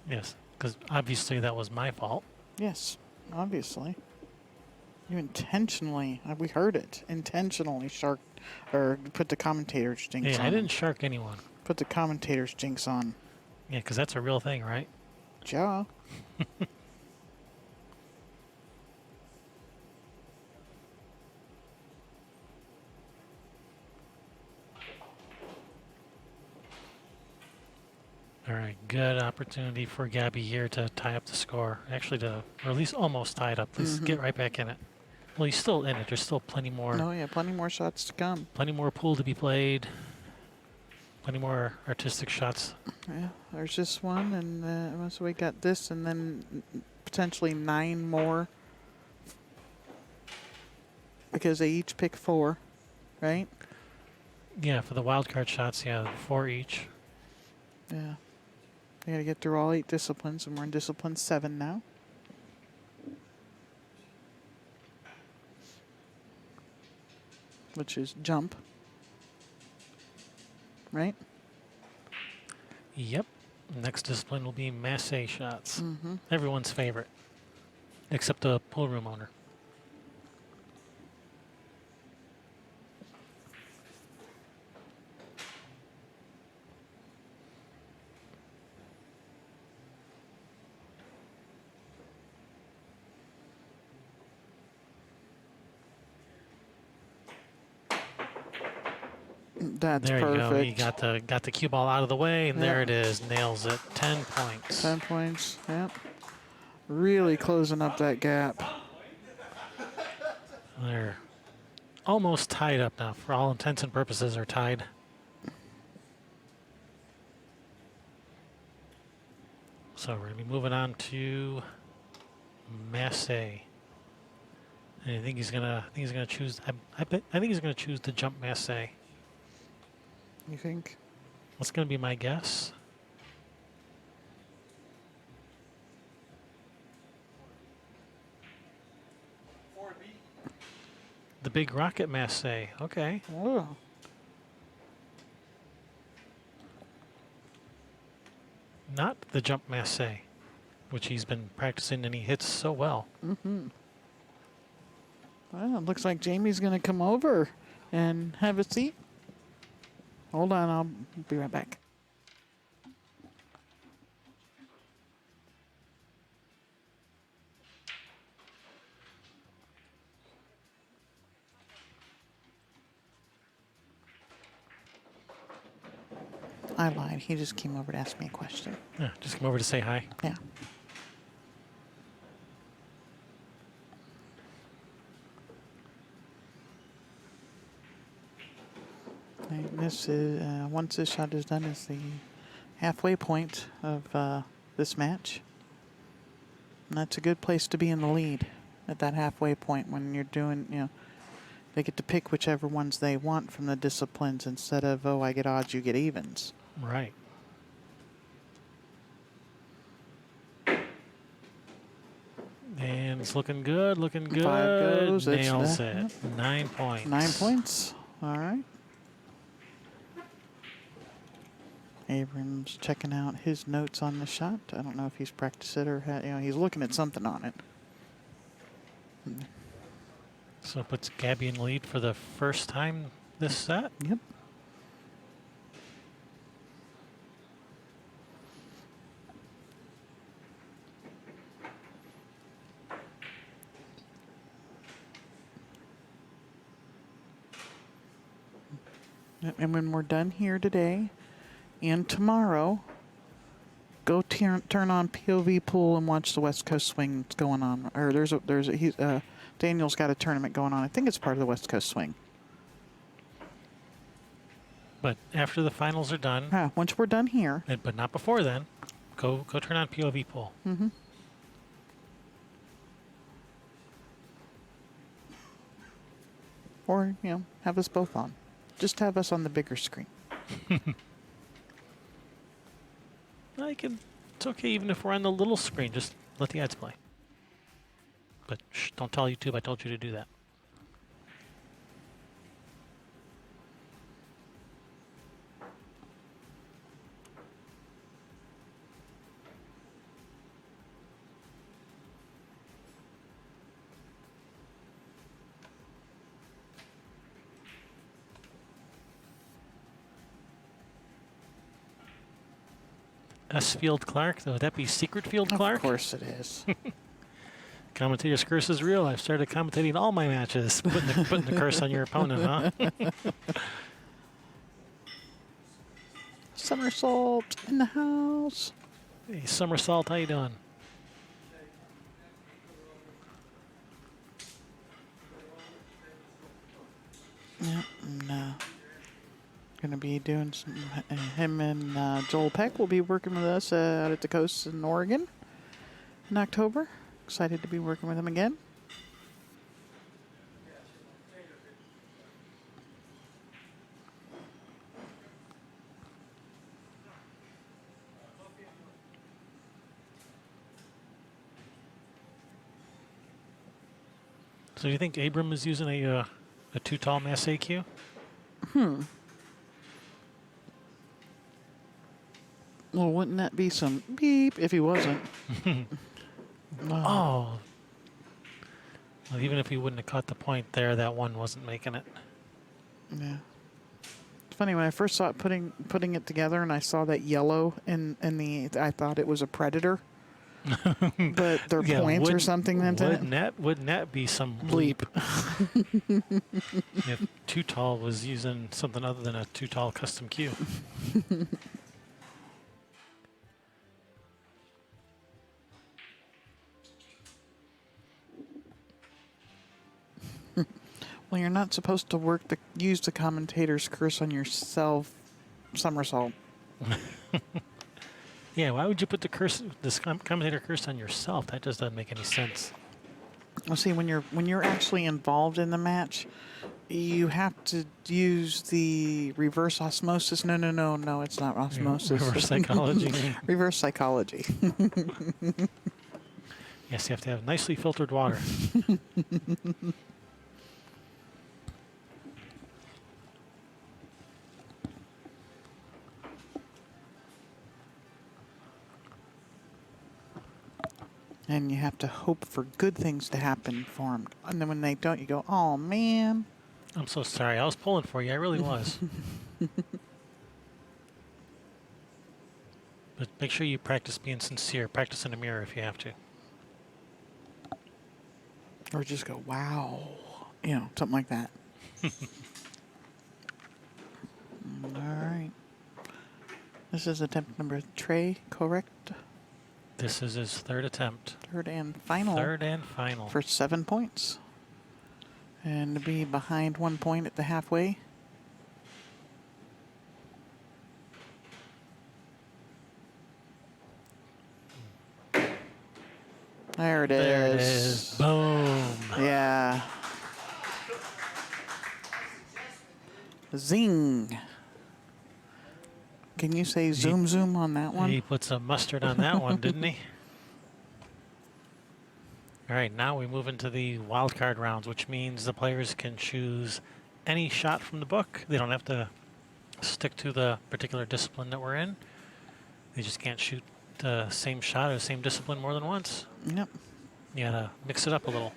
Yes, because obviously that was my fault. Yes, obviously. You intentionally, we heard it, intentionally or put the commentator's jinx Yeah, on. I didn't shark anyone. Put the commentator's jinx on. Yeah, because that's a real thing, right? Ja. All right, good opportunity for Gabi here to tie up the score. Actually, or at least almost tie it up. Please get right back in it. Well, he's still in it. There's still plenty more. No, yeah, plenty more shots to come. Plenty more pool to be played. Plenty more artistic shots. Yeah, there's this one, and so we got this, and then potentially 9 more. Because they each pick 4, right? Yeah, for the wild card shots, yeah, 4 each. Yeah. We got to get through all 8 disciplines, and we're in discipline 7 now. Which is jump. Right? Yep. Next discipline will be masse shots. Mm-hmm. Everyone's favorite, except the pool room owner. That's There perfect. you go. He got the cue ball out of the way, and there Yeah. it is. Nails it. 10 points. 10 points. Yep. Really closing up that gap. They're almost tied up now. For all intents and purposes, are tied. So we're gonna be moving on to masse. And I think he's gonna choose. I think he's gonna choose the jump masse. You think? That's gonna be my guess. The big rocket masse. Okay. Oh. Not the jump masse, which he's been practicing and he hits so well. Mm-hmm. Well, it looks like Jamie's going to come over and have a seat. Hold on, I'll be right back. I lied. He just came over to ask me a question. Yeah, just come over to say hi. Yeah. And this is once this shot is done, is the halfway point of this match. And that's a good place to be in the lead at that halfway point when you're doing, they get to pick whichever ones they want from the disciplines instead of, oh, I get odds, you get evens. Right. And it's looking good, looking good. 5 goes. It's Nails that. it. 9 points. 9 points. All right. Abram's checking out his notes on the shot. I don't know if he's practiced it or he's looking at something on it. So it puts Gabi in the lead for the first time this set. Yep. And when we're done here today and tomorrow, go turn on POV pool and watch the West Coast swing that's going on. Or Daniel's got a tournament going on. I think it's part of the West Coast swing. But after the finals are done, Once we're done here. but not before then, go turn on POV pool. Mm-hmm. Or, have us both on. Just have us on the bigger screen. It's okay even if we're on the little screen. Just let the ads play. But shh, don't tell YouTube I told you to do that. S. Field Clark, would that be Secret Field Clark? Of course it is. Commentator's curse is real. I've started commentating all my matches. Putting the curse on your opponent, huh? Somersault in the house. Hey, Somersault, how you doing? Yeah, and gonna be doing some. Him and Joel Peck will be working with us out at the coast in Oregon in October. Excited to be working with him again. So do you think Abram is using a too tall mass AQ? Well, wouldn't that be some beep if he wasn't? Oh. Well, even if he wouldn't have caught the point there, that one wasn't making it. Yeah. It's funny when I first saw it putting it together, and I saw that yellow in the. I thought it was a predator, but their Yeah, points or something meant in it. Wouldn't that be some Bleep. bleep? If Too Tall was using something other than a Too Tall custom cue. Well, you're not supposed to use the commentator's curse on yourself. Somersault. Yeah, why would you put this commentator curse on yourself? That just doesn't make any sense. Well, see, when you're actually involved in the match, you have to use the reverse osmosis. No, it's not osmosis. Reverse psychology. Reverse psychology. Yes, you have to have nicely filtered water. And you have to hope for good things to happen for them. And then when they don't, you go, oh, man. I'm so sorry. I was pulling for you. I really was. But make sure you practice being sincere. Practice in the mirror if you have to. Or just go, wow. You know, something like that. All right. This is attempt number 3, correct? This is his third attempt. Third and final. Third and final. For 7 points. And to be behind 1 point at the halfway. There it is. There it is. Boom. Yeah. Zing. Can you say zoom zoom on that one? He put some mustard on that one, didn't he? All right, now we move into the wild card rounds, which means the players can choose any shot from the book. They don't have to stick to the particular discipline that we're in. They just can't shoot the same shot or the same discipline more than once. Yep. You gotta mix it up a little.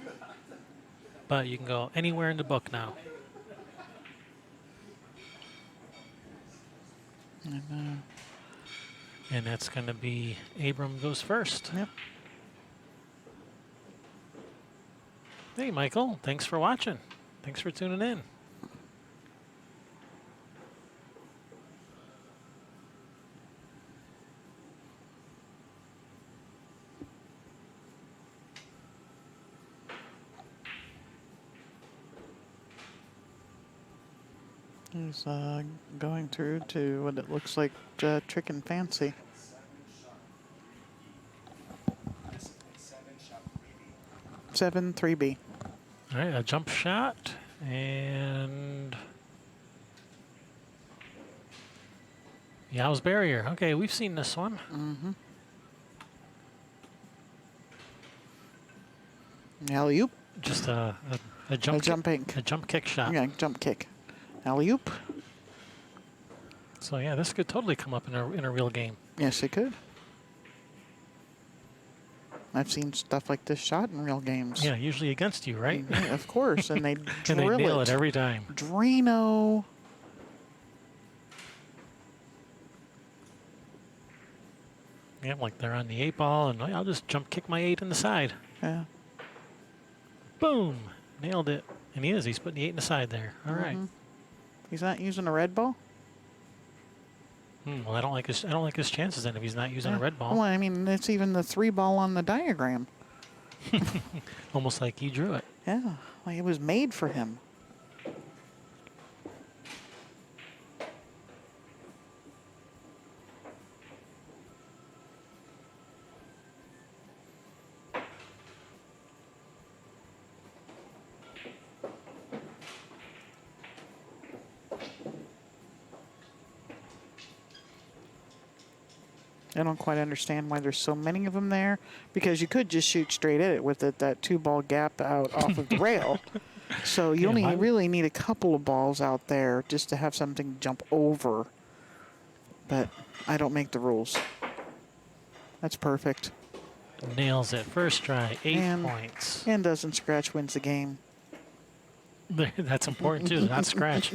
But you can go anywhere in the book now. And that's going to be Abram goes first. Yep. Hey, Michael. Thanks for watching. Thanks for tuning in. He's going through to what it looks like Trick and Fancy. Discipline 7, shot 3B. 7, 3B. All right, a jump shot and Yow's barrier. Okay, we've seen this one. Mm-hmm. Alley-oop. Just a jump jumping. a jump kick shot. Yeah, jump kick. Alley-oop. So yeah, this could totally come up in a real game. Yes, it could. I've seen stuff like this shot in real games. Yeah, usually against you, right? Yeah, of course, and they And drill they nail it every time. Drano. Yeah, like they're on the 8-ball, and I'll just jump kick my 8 in the side. Yeah. Boom! Nailed it. And he is. He's putting the 8 in the side there. All right. He's not using a red ball? Well, I don't like his chances then if he's not using a red ball. Well, I mean, it's even the 3 ball on the diagram. Almost like he drew it. Yeah, like it was made for him. I don't quite understand why there's so many of them there, because you could just shoot straight at it with that 2-ball gap out off of the rail. So you Yeah, only why- really need a couple of balls out there just to have something jump over. But I don't make the rules. That's perfect. Nails it. First try, 8 And- points. And doesn't scratch wins the game. That's important too, not scratch.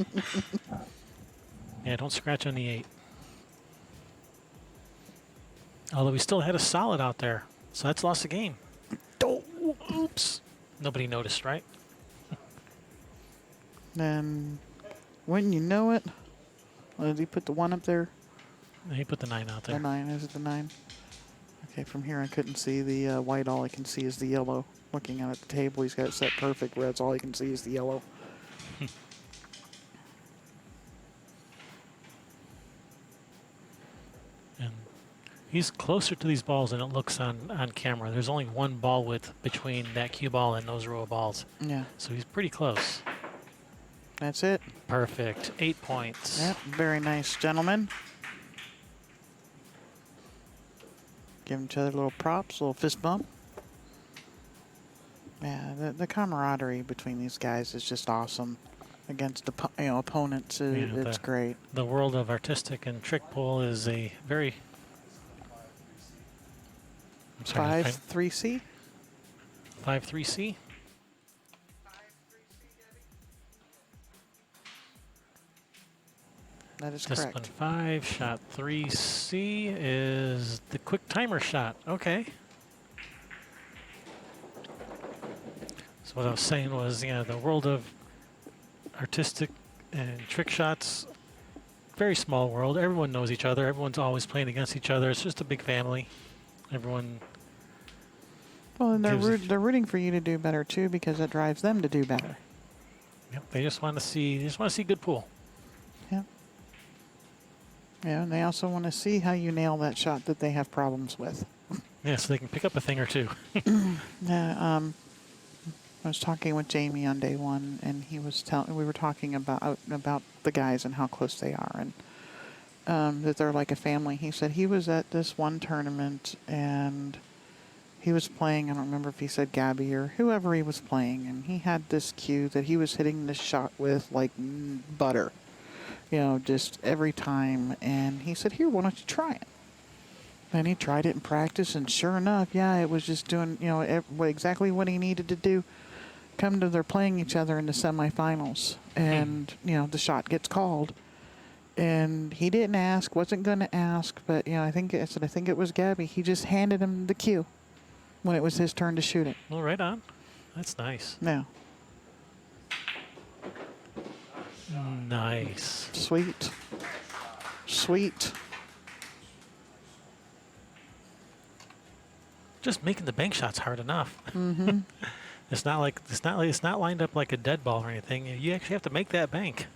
Yeah, don't scratch on the 8. Although we still had a solid out there, so that's lost the game. Oh, oops. Nobody noticed, right? Then, when you know it, did he put the 1 up there? He put the 9 out The there. 9, is it the 9? Okay, from here I couldn't see the white. All I can see is the yellow. Looking out at the table, he's got it set perfect, where that's all you can see is the yellow. And he's closer to these balls than it looks on camera. There's only 1 ball width between that cue ball and those row of balls. Yeah, So he's pretty close. that's it. Perfect. 8 points. Yep, very nice, gentlemen. Give each other little props, little fist bump. Yeah, the camaraderie between these guys is just awesome. Against opponents, it's great. The world of artistic and trick pull is a very... I'm sorry, 5-3C. 5-3C. That is Discipline correct. 5, shot 3C is the quick timer shot. Okay. So what I was saying was, yeah, the world of artistic and trick shots, very small world. Everyone knows each other. Everyone's always playing against each other. It's just a big family. Everyone. Well, and gives they're rooting for you to do better too, because it drives them to do better. Yep, they just want to see. They just want to see good pool. Yeah. Yeah, and they also want to see how you nail that shot that they have problems with. Yeah, so they can pick up a thing or two. Yeah. I was talking with Jamie on day 1, and he was we were talking about the guys and how close they are, and that they're like a family. He said he was at this one tournament, and he was playing, I don't remember if he said Gabi or whoever he was playing, and he had this cue that he was hitting this shot with like butter, just every time. And he said, here, why don't you try it? And he tried it in practice, and sure enough, yeah, it was just doing, exactly what he needed to do. Come to they're playing each other in the semifinals, and the shot gets called, and he didn't ask, wasn't going to ask, but I think it was Gabi. He just handed him the cue when it was his turn to shoot it. Well, right on. That's nice. No, Nice. sweet. Just making the bank shots hard enough. Mm-hmm. It's not lined up like a dead ball or anything. You actually have to make that bank.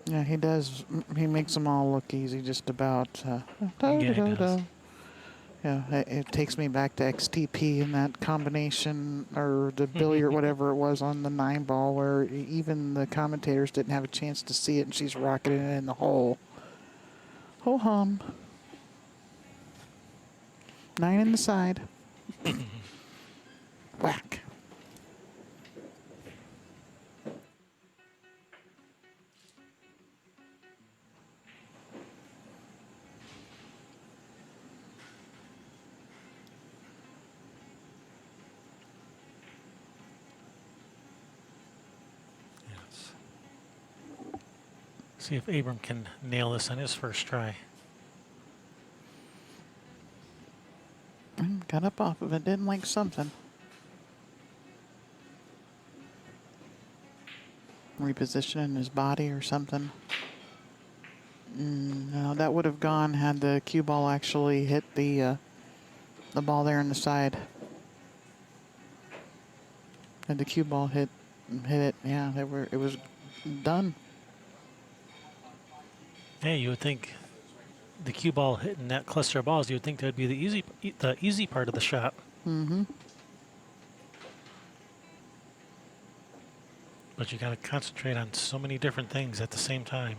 Yeah, he does. He makes them all look easy, just about. Yeah, he does. Yeah, it takes me back to XTP and that combination, or the billiard, whatever it was, on the 9-ball, where even the commentators didn't have a chance to see it, and she's rocketing it in the hole. Ho hum. 9 in the side. Whack. Yes. See if Abram can nail this on his first try. Got up off of it, didn't like something. Repositioning his body or something. No, that would have gone had the cue ball actually hit the the ball there in the side. And the cue ball hit it. Yeah, it was done. Hey, you would think the cue ball hitting that cluster of balls, you would think that would be the easy part of the shot. Mm-hmm. But you got to concentrate on so many different things at the same time.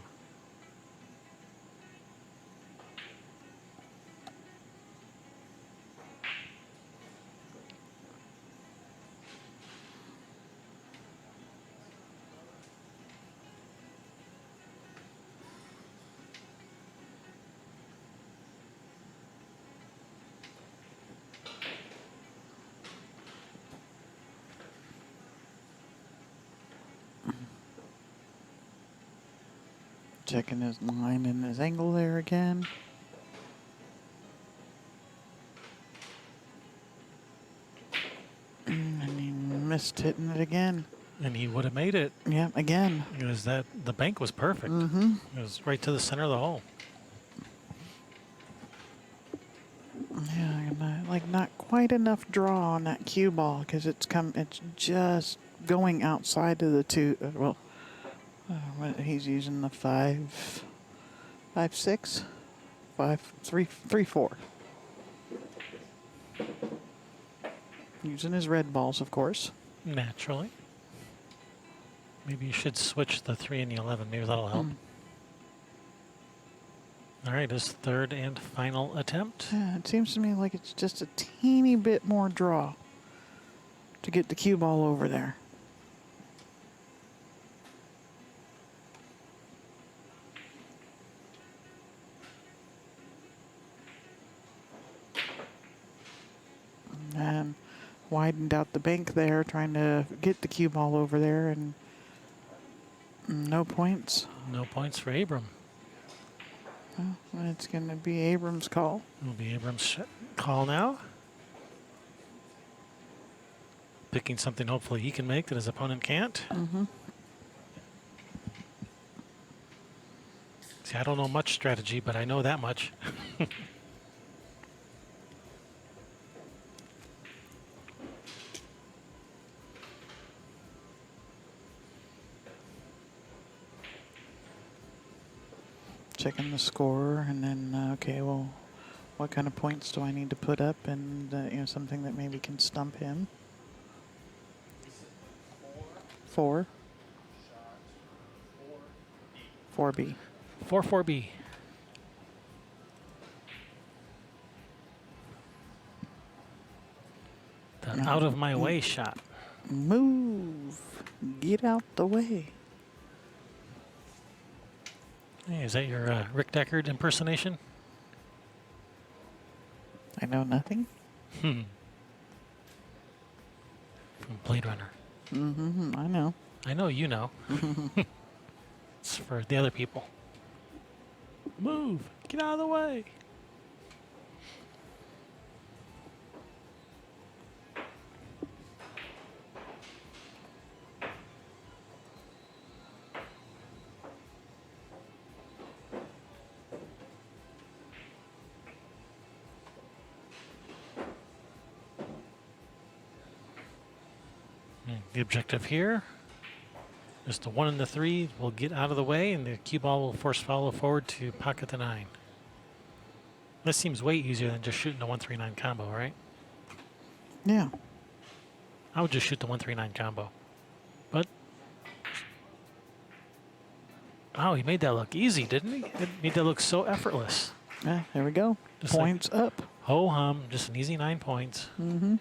Checking his line and his angle there again. And he missed hitting it again. And he would have made it Yeah, again. because the bank was perfect. Mm-hmm. It was right to the center of the hole. Yeah, and like not quite enough draw on that cue ball because it's just going outside of the two. What he's using the 5, 6, 5, 3, 3, 4. Using his red balls, of course. Naturally. Maybe you should switch the 3 and the 11. Maybe that'll help. All right, his third and final attempt. Yeah, it seems to me like it's just a teeny bit more draw to get the cue ball over there. And widened out the bank there, trying to get the cue ball over there, and no points. No points for Abram. Well, it's going to be Abram's call. It'll be Abram's call now. Picking something hopefully he can make that his opponent can't. Mm-hmm. See, I don't know much strategy, but I know that much. Checking the score, and then, okay, well, what kind of points do I need to put up, and, something that maybe can stump him. 4. 4B. 4-4-B. The out of my way shot. Move. Get out the way. Hey, is that your Rick Deckard impersonation? I know nothing. From Blade Runner. Mm-hmm. I know. I know you know. It's for the other people. Move. Get out of the way. The objective here is the 1 and the 3 will get out of the way, and the cue ball will force follow forward to pocket the 9. This seems way easier than just shooting the 1-3-9 combo, right? Yeah. I would just shoot the 1-3-9 combo. But wow, he made that look easy, didn't he? It made that look so effortless. Yeah, there we go. Just Points up. Ho hum, just an easy 9 points. Mm-hmm.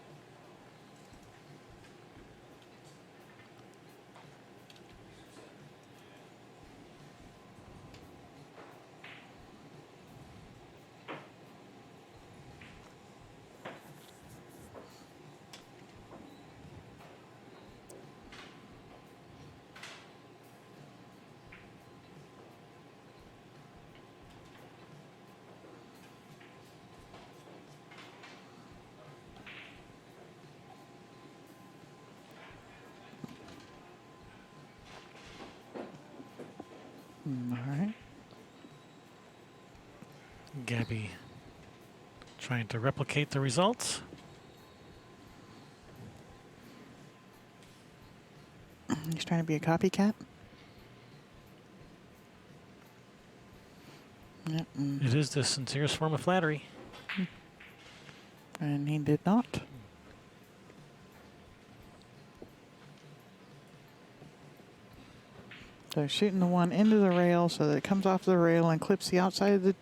All right. Gabi Trying to replicate the results. He's trying to be a copycat. Yep, It is the sincerest form of flattery. and he did not. So shooting the one into the rail so that it comes off the rail and clips the outside of the,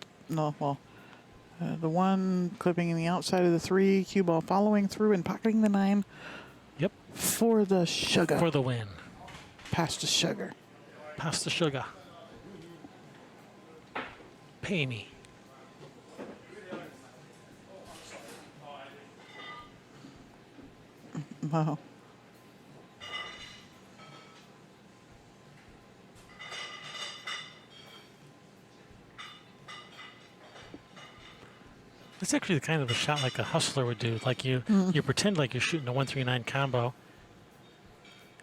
the one clipping in the outside of the 3, cue ball following through and pocketing the 9 Yep, for the sugar. for the win. Past the sugar. Pass the sugar. Pay me. Wow. It's actually the kind of a shot like a hustler would do. Like you pretend like you're shooting a 139 combo.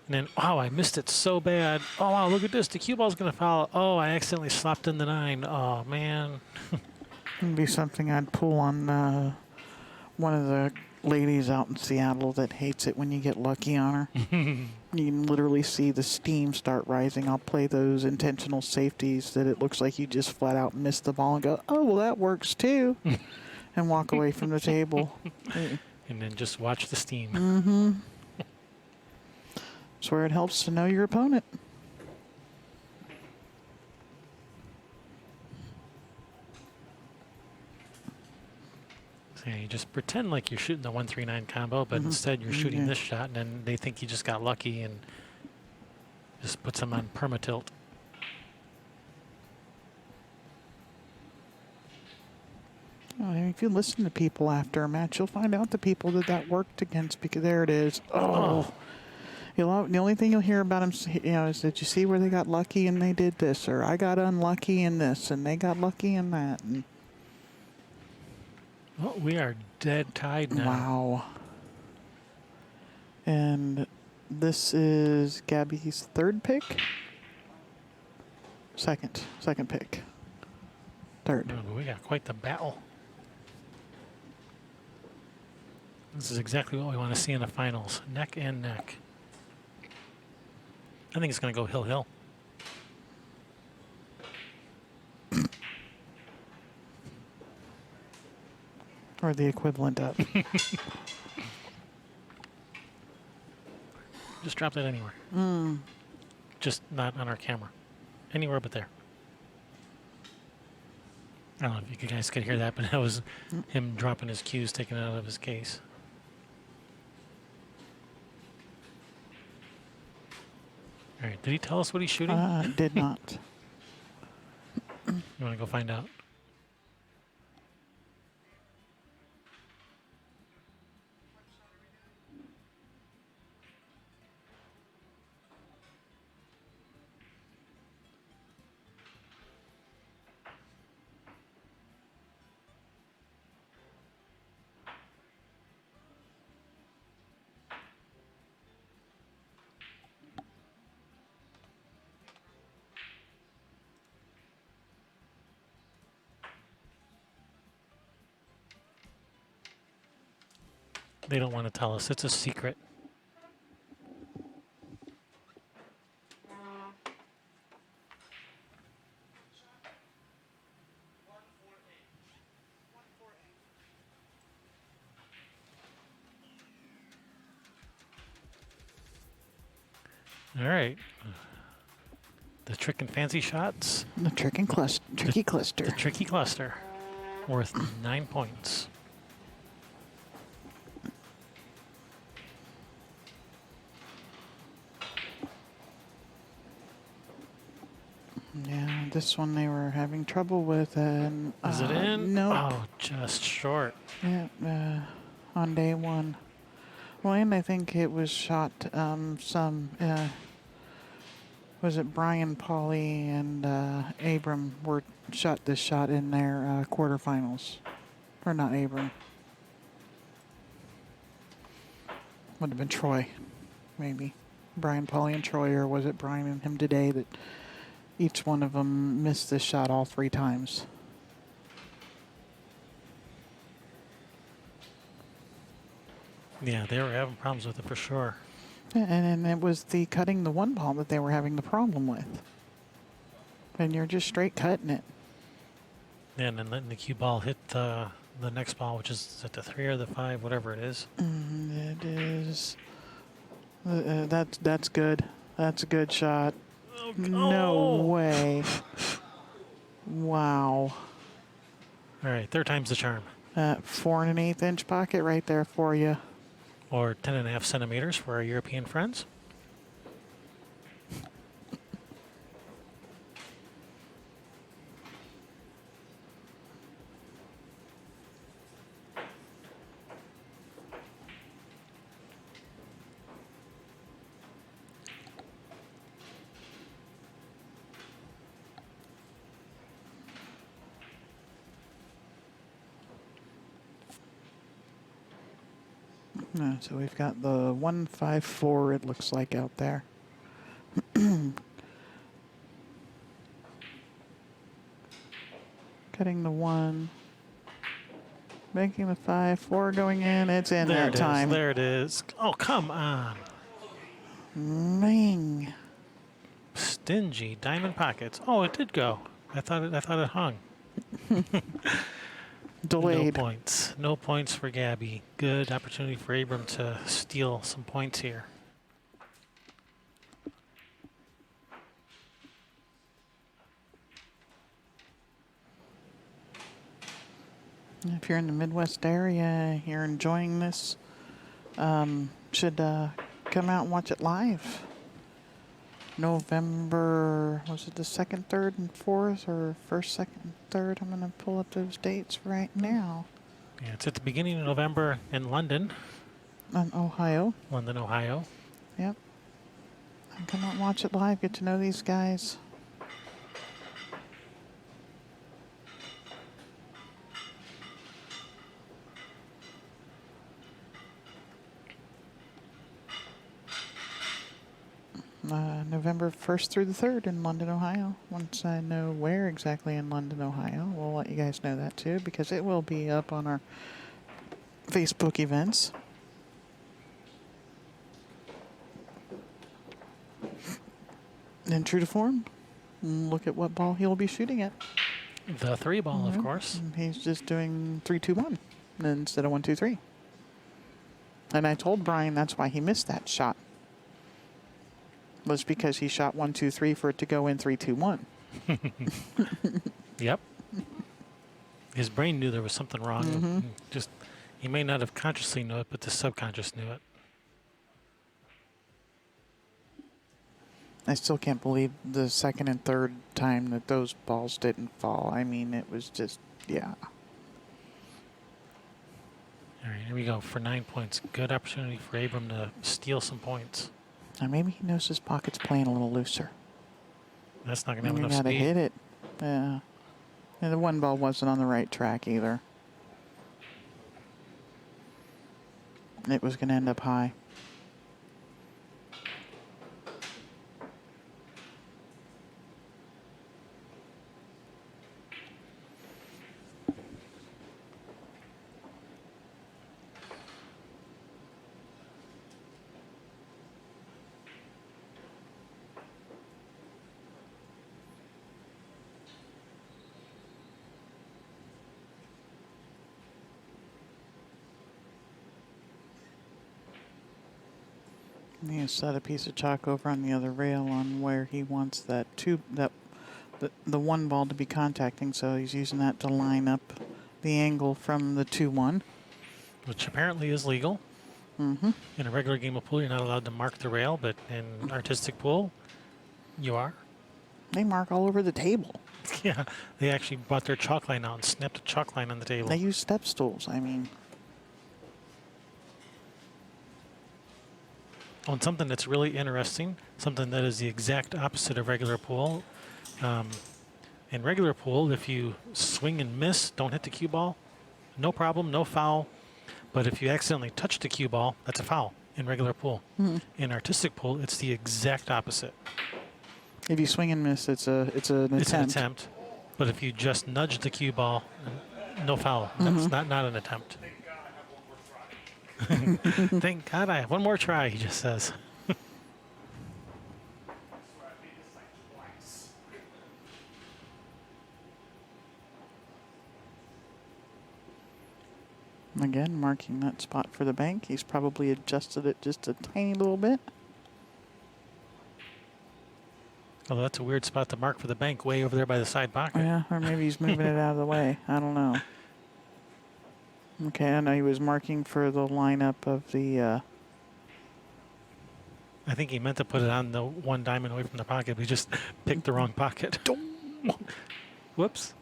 And then, oh, I missed it so bad. Oh, wow, look at this. The cue ball's going to foul. Oh, I accidentally slapped in the 9. Oh, man. It'd be something I'd pull on one of the ladies out in Seattle that hates it when you get lucky on her. You can literally see the steam start rising. I'll play those intentional safeties that it looks like you just flat out missed the ball and go, oh, well, that works too. And walk away from the table. And then just watch the steam. Mm-hmm. That's where it helps to know your opponent. So you just pretend like you're shooting the 139 combo, but instead you're shooting this shot, and then they think you just got lucky and just puts them on permatilt. Oh, if you listen to people after a match, you'll find out the people that worked against, because there it is. Oh. The only thing you'll hear about them, is that you see where they got lucky and they did this, or I got unlucky in this and they got lucky in that. And Well, we are dead tied now. wow. And this is Gabi's third pick. Second pick. Third. Oh, but we got quite the battle. This is exactly what we want to see in the finals. Neck and neck. I think it's going to go hill-hill. Or the equivalent of. Just drop that anywhere. Just not on our camera. Anywhere but there. I don't know if you guys could hear that, but that was him dropping his cues, taking it out of his case. All right, did he tell us what he's shooting? Did not. You want to go find out? They don't want to tell us. It's a secret. All right. The trick and fancy shots. The tricky cluster. The tricky cluster. Worth 9 points. Yeah, this one they were having trouble with. And, Is it in? No. Oh, just short. Yeah, on day one. Well, and I think it was shot was it Brian, Pauly, and Abram were shot this shot in their quarterfinals. Or not Abram. Would have been Troy, maybe. Brian, Pauly, and Troy, or was it Brian and him today that each one of them missed this shot all 3 times? Yeah, they were having problems with it for sure. And it was the cutting the one ball that they were having the problem with. And you're just straight cutting it. Yeah, and then letting the cue ball hit the next ball, which is at the 3 or the 5, whatever it is. It is. That's good. That's a good shot. No Oh! way. Wow. All right, third time's the charm. 4 1/8 inch pocket right there for you. Or 10.5 centimeters for our European friends. So we've got the 154, it looks like, out there. Cutting the 1. Making the 5-4 going in. It's in There that it is. time. There it is. Oh, come on. Ming. Stingy diamond pockets. Oh, it did go. I thought it hung. Delayed. No points. No points for Gabi. Good opportunity for Abram to steal some points here. If you're in the Midwest area, you're enjoying this, should come out and watch it live. November, was it the 2nd, 3rd, and 4th, or 1st, 2nd, 3rd? I'm going to pull up those dates right now. Yeah, it's at the beginning of November in London, Ohio. Ohio. Yep. And come out and watch it live. Get to know these guys. November 1st through the 3rd in London, Ohio. Once I know where exactly in London, Ohio, we'll let you guys know that too, because it will be up on our Facebook events. And true to form, look at what ball he'll be shooting at. The 3 ball, of course. And he's just doing 3-2-1 instead of 1-2-3. And I told Brian that's why he missed that shot. Was because he shot 1-2-3 for it to go in 3-2-1. Yep. His brain knew there was something wrong. He may not have consciously knew it, but the subconscious knew it. I still can't believe the 2nd and 3rd time that those balls didn't fall. I mean, it was just, yeah. All right, here we go for 9 points. Good opportunity for Abram to steal some points. Now maybe he knows his pocket's playing a little looser. That's not going to have You enough gotta speed. hit it. Yeah. And the 1 ball wasn't on the right track either. It was going to end up high. He set a piece of chalk over on the other rail on where he wants that the 1 ball to be contacting, so he's using that to line up the angle from the 2-1. Which apparently is legal. In a regular game of pool, you're not allowed to mark the rail, but in artistic pool, you are. They mark all over the table. Yeah, they actually brought their chalk line out and snapped a chalk line on the table. They use step stools. I mean, On something that's really interesting, something that is the exact opposite of regular pool. In regular pool, if you swing and miss, don't hit the cue ball, no problem, no foul. But if you accidentally touch the cue ball, that's a foul in regular pool. In artistic pool, it's the exact opposite. if you swing and miss, it's an attempt. It's an attempt. But if you just nudge the cue ball, no foul. That's not an attempt. Thank God I have one more try, he just says. Again, marking that spot for the bank. He's probably adjusted it just a tiny little bit. Although that's a weird spot to mark for the bank, way over there by the side pocket. Yeah, or maybe he's moving it out of the way. I don't know. Okay, I know he was marking for the lineup of the... I think he meant to put it on the one diamond away from the pocket, but he just picked the wrong pocket. Whoops.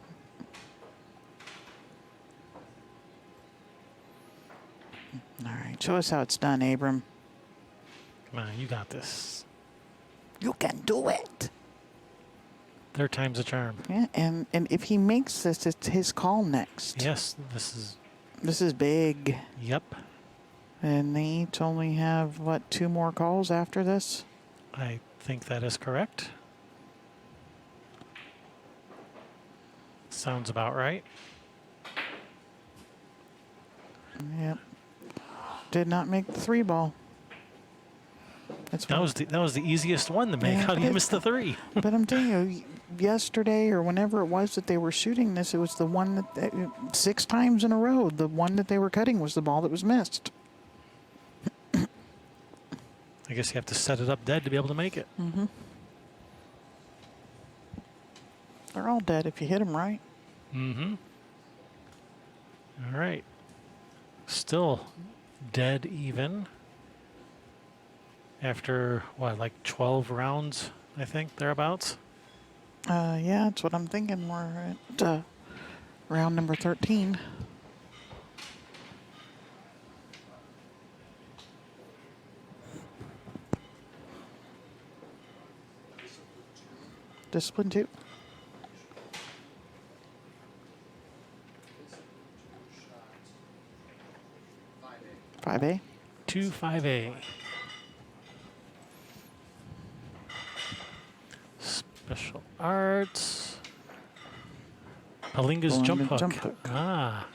All right, show us how it's done, Abram. Come on, you got this. You can do it. Third time's a charm. Yeah, and if he makes this, it's his call next. Yes, this is... This is big. Yep. And they each only have, what, 2 more calls after this? I think that is correct. Sounds about right. Yep. Did not make the 3 ball. That's That was the easiest one to make. Yeah, How do you it- miss the 3? But I'm telling you, yesterday or whenever it was that they were shooting this, it was the one that 6 times in a row, the one that they were cutting was the ball that was missed. I guess you have to set it up dead to be able to make it. Mm-hmm. They're all dead if you hit them right. Mm-hmm. All right. Still dead even. After, what, like 12 rounds, I think, thereabouts? Yeah, that's what I'm thinking. We're at round number 13. Discipline 2. 5A. 2-5A. Special arts. Palinga's jump Palinga hook. jump hook. Ah.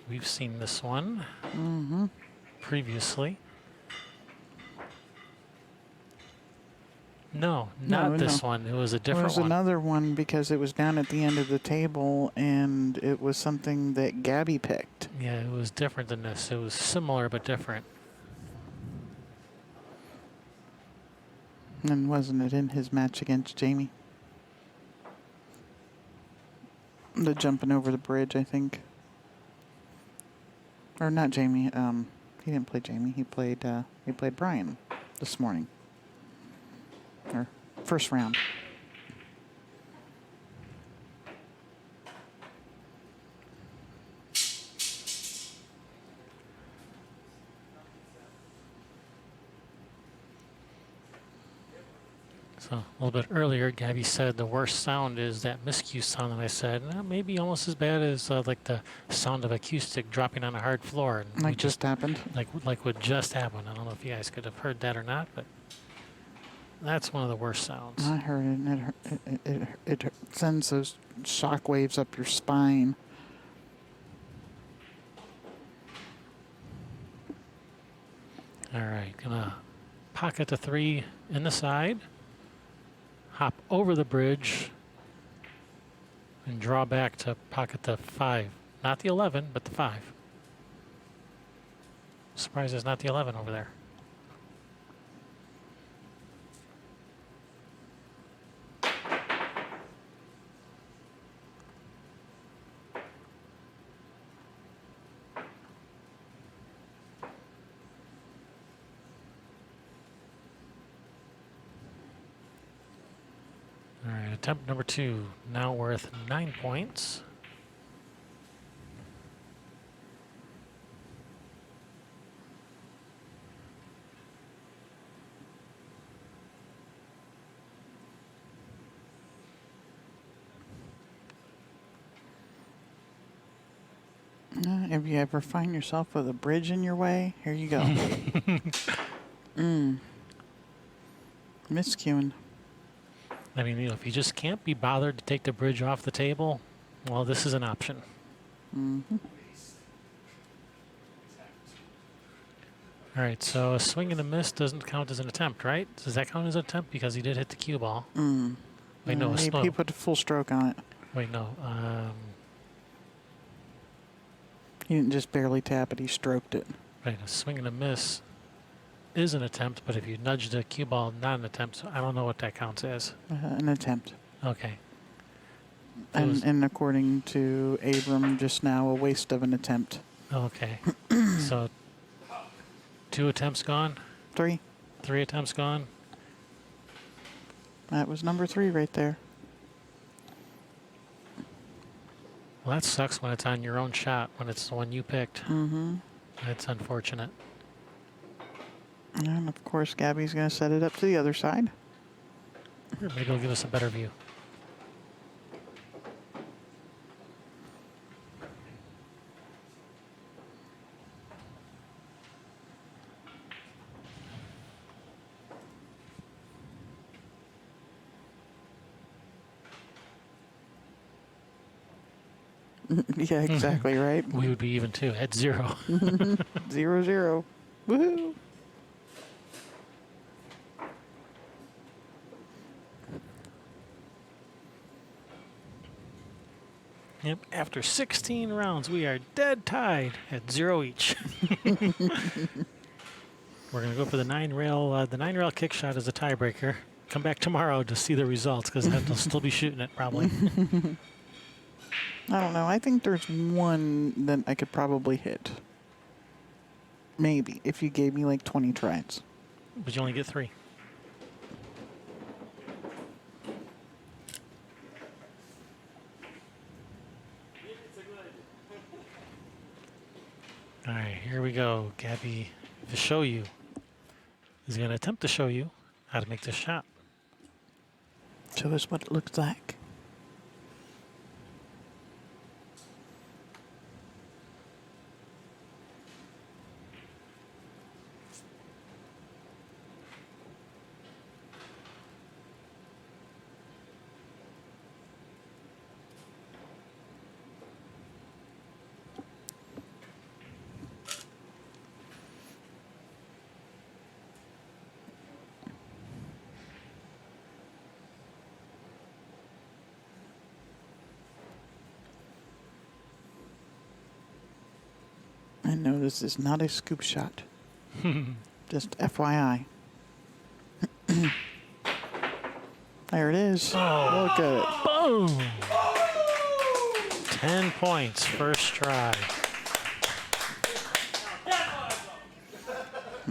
We've seen this one Mm-hmm. previously. No, No, not this no. one. It was a There different was one. another one because it was down at the end of the table and it was something that Gabi picked. Yeah, it was different than this. It was similar but different. And wasn't it in his match against Jamie? The jumping over the bridge, I think. Or not Jamie. He didn't play Jamie. He played Brian this morning. Or first round. So a little bit earlier, Gabi said the worst sound is that miscue sound, and I said maybe almost as bad as like the sound of acoustic dropping on a hard floor. And Like we just happened. like what just happened. I don't know if you guys could have heard that or not, but that's one of the worst sounds. I heard it, and it sends those shock waves up your spine. All right, gonna pocket the 3 in the side, hop over the bridge, and draw back to pocket the 5. Not the 11, but the 5. Surprised it's not the 11 over there. All right, attempt number 2, now worth 9 points. If you ever find yourself with a bridge in your way, here you go. Miscuing. I mean, if you just can't be bothered to take the bridge off the table, well, this is an option. Mm-hmm. All right, so a swing and a miss doesn't count as an attempt, right? Does that count as an attempt? Because he did hit the cue ball. Wait, no, He put a full stroke on it. Wait, no. He didn't just barely tap it, he stroked it. Right, a swing and a miss is an attempt, but if you nudge the cue ball, not an attempt. So I don't know what that counts as. An attempt. Okay. And according to Abram just now, a waste of an attempt. Okay. So 2 attempts gone, 3. 3 attempts gone. That was number 3 right there. Well, that sucks when it's on your own shot, when it's the one you picked. That's unfortunate. And of course, Gabi's going to set it up to the other side. Here, maybe it'll give us a better view. Yeah, exactly right. We would be even too, at 0. 0-0. Woohoo! Yep. After 16 rounds, we are dead tied at 0 each. We're gonna go for the 9-rail. The 9-rail kick shot as a tiebreaker. Come back tomorrow to see the results because they'll still be shooting it probably. I don't know. I think there's one that I could probably hit. Maybe, if you gave me like 20 tries. But you only get 3. All right, here we go. Gabi Visoiu is going to attempt to show you how to make this shot. Show us what it looks like. I know this is not a scoop shot. Just FYI. There it is. Oh. Look at it. Boom! 10 points, first try.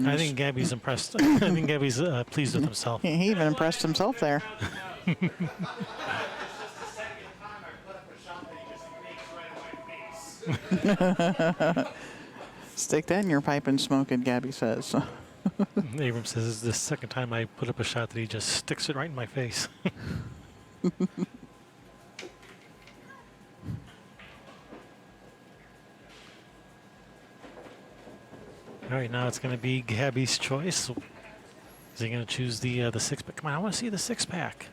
I think Gabi's impressed. I think Gabi's pleased with himself. He even impressed himself there. Stick that in your pipe and smoke it, Gabi says. Abram says this is the second time I put up a shot that he just sticks it right in my face. All right, now it's going to be Gabi's choice. Is he going to choose the 6-pack? Come on, I want to see the 6-pack.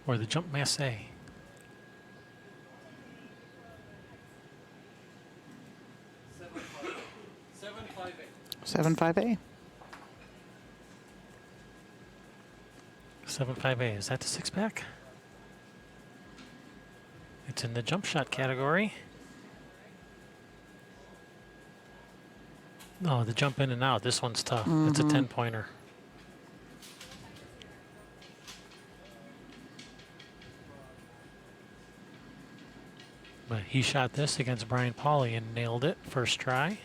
Or the jump masse. 7-5-A. 7.5A. Is that the 6-pack? It's in the jump shot category. No, the jump in and out. This one's tough. It's a 10-pointer. But he shot this against Brian Pauly and nailed it first try.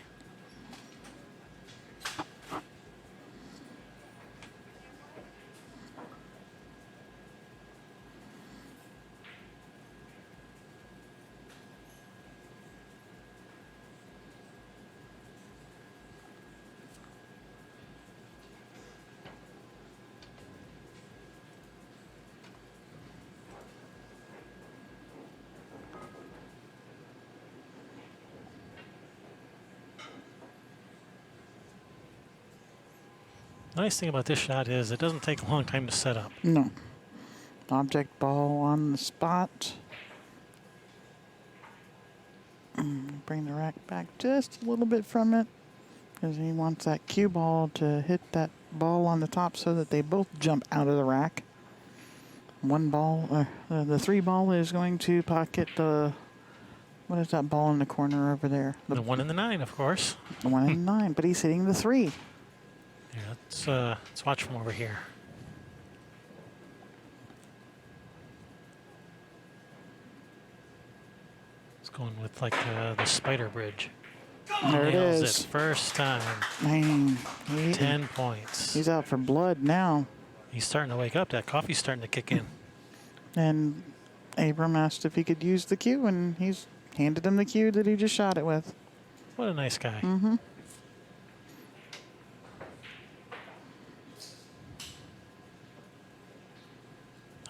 Nice thing about this shot is it doesn't take a long time to set up. No. Object ball on the spot. Bring the rack back just a little bit from it because he wants that cue ball to hit that ball on the top so that they both jump out of the rack. One ball, the 3 ball is going to pocket the, what is that ball in the corner over there? The 1 and the 9, of course. The 1 and 9, but he's hitting the 3. Yeah, let's watch from over here. It's going with like the spider bridge. There it Nails is. it first time. Man, 10 points. he's out for blood now. He's starting to wake up. That coffee's starting to kick in. And Abram asked if he could use the cue, and he's handed him the cue that he just shot it with. What a nice guy. Mm-hmm.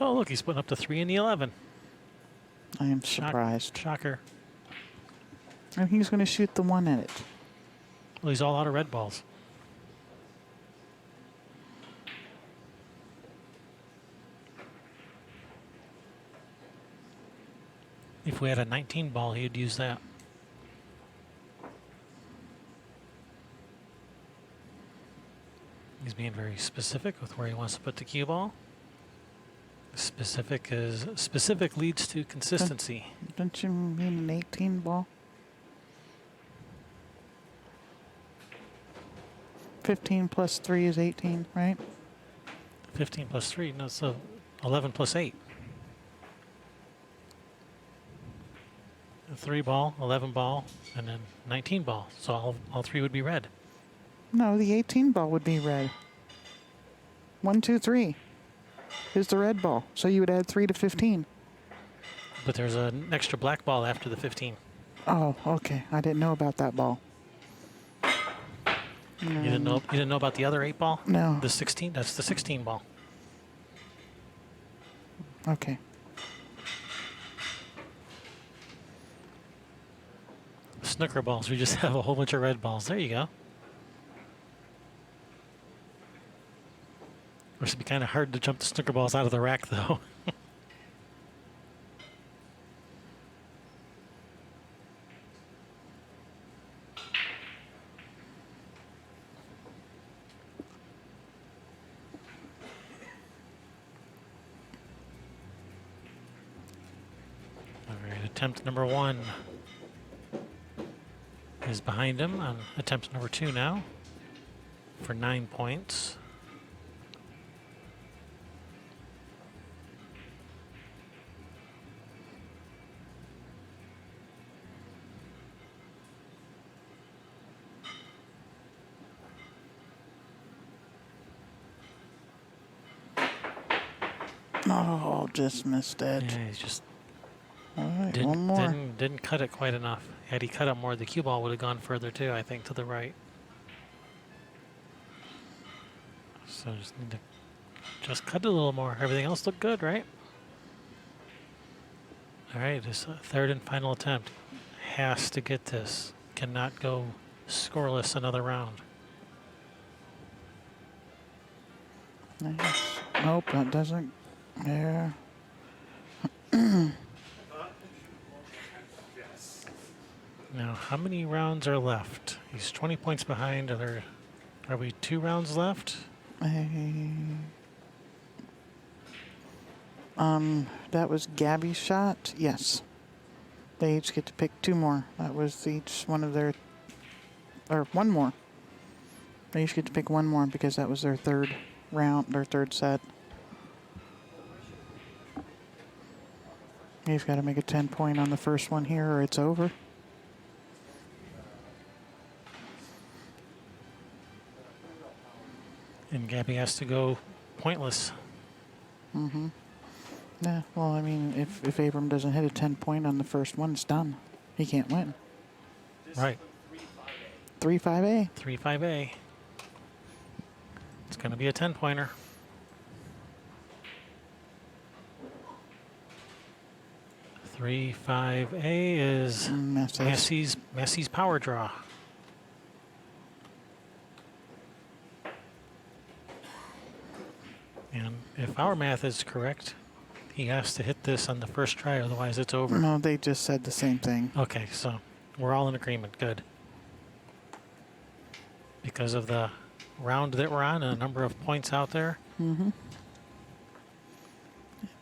Oh, look, he's putting up the 3 and the 11. I am surprised. Shocker. And he's going to shoot the 1 at it. Well, he's all out of red balls. If we had a 19 ball, he'd use that. He's being very specific with where he wants to put the cue ball. Specific leads to consistency. Don't you mean an 18 ball? 15 plus 3 is 18, right? 15 plus 3, no, so 11 plus 8. A 3 ball, 11 ball, and then 19 ball. So all 3 would be red. No, the 18 ball would be red. 1, 2, 3 is the red ball. So you would add 3 to 15. But there's an extra black ball after the 15. Oh, okay. I didn't know about that ball. You didn't know about the other 8 ball? No. The 16? That's the 16 ball. Okay. Snooker balls, we just have a whole bunch of red balls. There you go. It would be kind of hard to jump the snooker balls out of the rack, though. All right, attempt number 1 is behind him on attempt number 2 now for 9 points. Oh, just missed it. Yeah, he's just All right, one more. didn't cut it quite enough. Had he cut it more, the cue ball would have gone further too, I think, to the right. So just need to just cut it a little more. Everything else looked good, right? All right, his 3rd and final attempt. Has to get this. Cannot go scoreless another round. Nice. Nope, that doesn't. There. Now, how many rounds are left? He's 20 points behind. Are we 2 rounds left? That was Gabi's shot. Yes. They each get to pick 2 more. That was each one of their, or 1 more. They each get to pick 1 more because that was their 3rd round, their 3rd set. He's got to make a 10-point on the first one here or it's over. And Gabi has to go pointless. Mm-hmm. Yeah, well, I mean, if Abram doesn't hit a 10-point on the first one, it's done. He can't win. Right. 3-5A. 3-5A. It's going to be a 10-pointer. Three, 5A is Massey's power draw. And if our math is correct, He has to hit this on the first try, otherwise it's over. No, they just said the same thing. Okay, so we're all in agreement. Good. Because of the round that we're on and a number of points out there,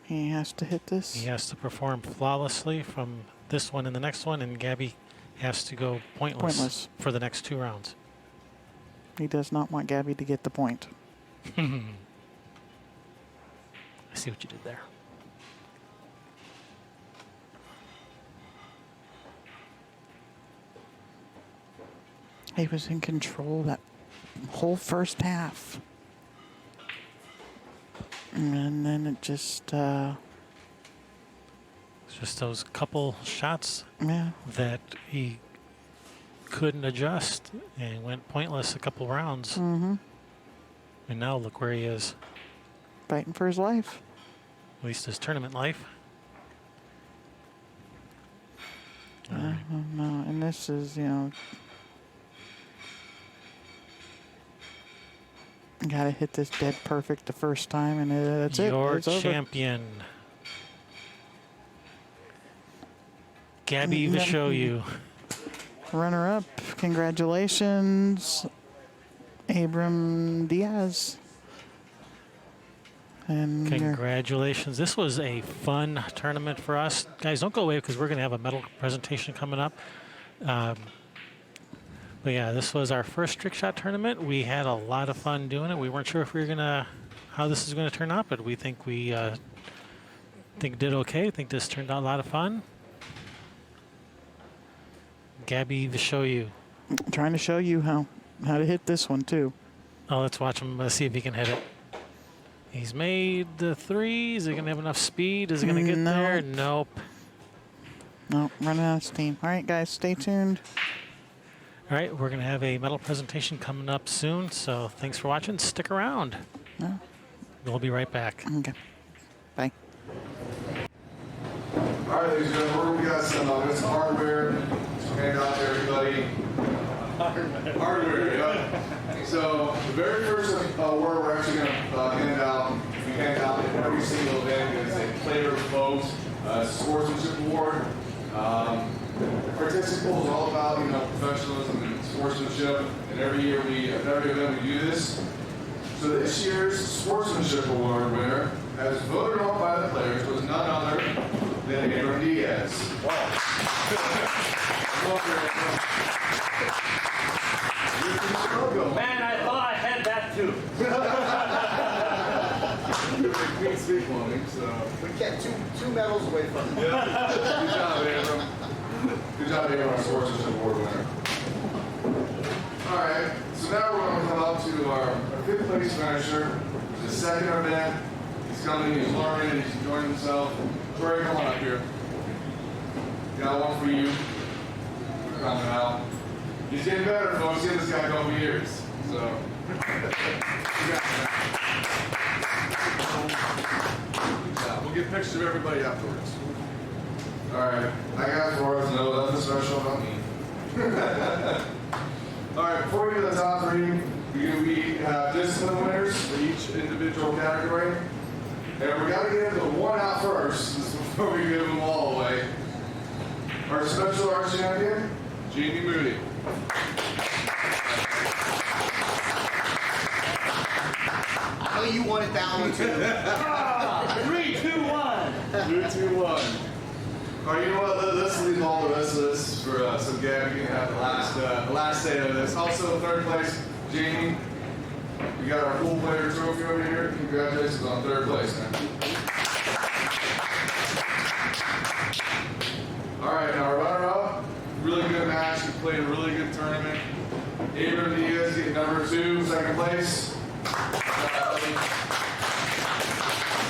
He has to hit this. he has to perform flawlessly from this one and the next one, and Gabi has to go pointless for the next 2 rounds. He does not want Gabi to get the point. I see what you did there. He was in control that whole first half. And then it just, It's just those couple shots yeah. that he couldn't adjust and went pointless a couple rounds. Mm-hmm. And now look where he is. Fighting for his life. At least his tournament life. No, and this is, you know, gotta hit this dead perfect the first time, and that's it. Your It's over. champion, Gabi Yeah. Visoiu. Runner up. Congratulations, Abram Diaz. And Congratulations. This was a fun tournament for us. Guys, don't go away because we're going to have a medal presentation coming up. But yeah, this was our first trick shot tournament. We had a lot of fun doing it. We weren't sure if we were going to, how this is going to turn out, but we think we did okay. I think this turned out a lot of fun. Gabi Visoiu. trying to show you how to hit this one too. Oh, let's watch him. Let's see if he can hit it. He's made the 3. Is he going to have enough speed? Is he going to get No. there? Nope. No, running out of steam. All right, guys, stay tuned. All right, we're going to have a medal presentation coming up soon, so thanks for watching. Stick around. No. We'll be right back. Okay. Bye. All right, ladies and gentlemen, we got some hardware to hand out to everybody. Hardware, yeah. So the very first award we're actually going to hand out, we hand out at every single event, is a player vote sportsmanship award. Artistic pool is all about, professionalism and sportsmanship, and every year at every event we do this. So this year's sportsmanship award winner, as voted on by the players, was none other than Abram Diaz. Man, I thought I had that too. Queen speak morning, so. We kept two medals away from him. Yeah. Good job, Abram. Good job, Abram, our sportsmanship award winner. All right, so now we're going to come up to our 5th place finisher. It's the second event. He's coming, he's learning, he's enjoying himself. Corey, come on up here. Got one for you. We're coming out. He's getting better, folks. Seen this guy go over years. So, good job. We'll get pictures of everybody afterwards. All right, I got 4. No, nothing special about me. All right, before we get to the top 3, we have discipline winners for each individual category. And we got to get the one out first before we give them all away. Our special arts champion, Jamie Moody. I know you wanted that one too. 3, 2, 1. 3, 2, 1. All right, you know what? Let's leave all the rest of this for some Gabi. You can have the last say of this. Also, 3rd place, Jamie. We got our pool player trophy over here. Congratulations on 3rd place, man. All right, now our runner-up, really good match. We played a really good tournament. Abram Diaz getting number 2, 2nd place.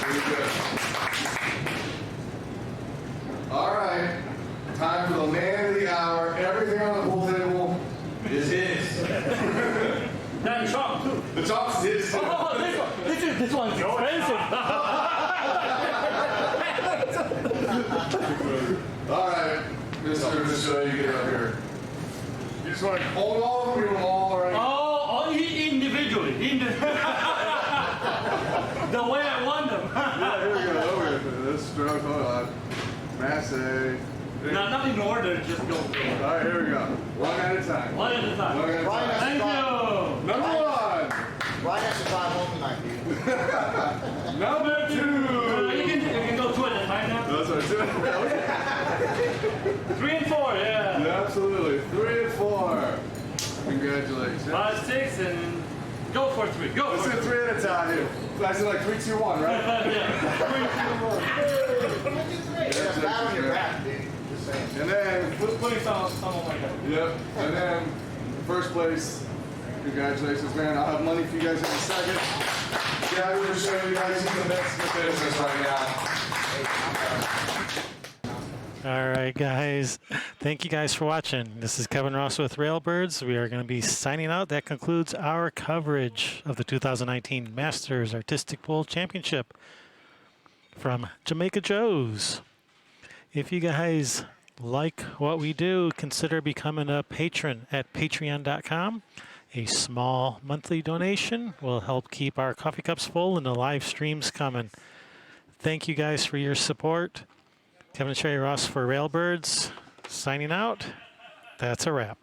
Very good. All right, time for the man of the hour. Everything on the pool table is his. Now chalk too. The chalk's his too. Oh, this one's expensive. All right, Mr. Visoiu, you get up here. You just want to hold all of them, you want all right? Oh, individually. The way I want them. Yeah, here we go. Over here for this. Massey. Not in order, just go. All right, here we go. One at a time. One at a time. One at a Ryan time. Thank you. Number one. Ryan has to drive home tonight, dude. Number two. You can go 2 at a time now. That's what I'm doing. 3 and 4, yeah. Yeah, absolutely. 3 and 4. Congratulations. 5, 6, and go for 3. Go Let's for do 3. 3 at a time here. I said like 3, 2, 1, right? Yeah. That's bad on your back, dude. Just saying. And then, Putting some on my head. yep. And then, first place. Congratulations, man. I'll have money for you guys in a second. Gabi, we're showing you guys the best in the business right now. All right, guys. Thank you guys for watching. This is Kevin Ross with Railbirds. We are going to be signing out. That concludes our coverage of the 2019 Masters Artistic Pool Championship from Jamaica Joe's. If you guys like what we do, consider becoming a patron at patreon.com. A small monthly donation will help keep our coffee cups full and the live streams coming. Thank you guys for your support. Kevin and Sherry Ross for Railbirds, signing out. That's a wrap.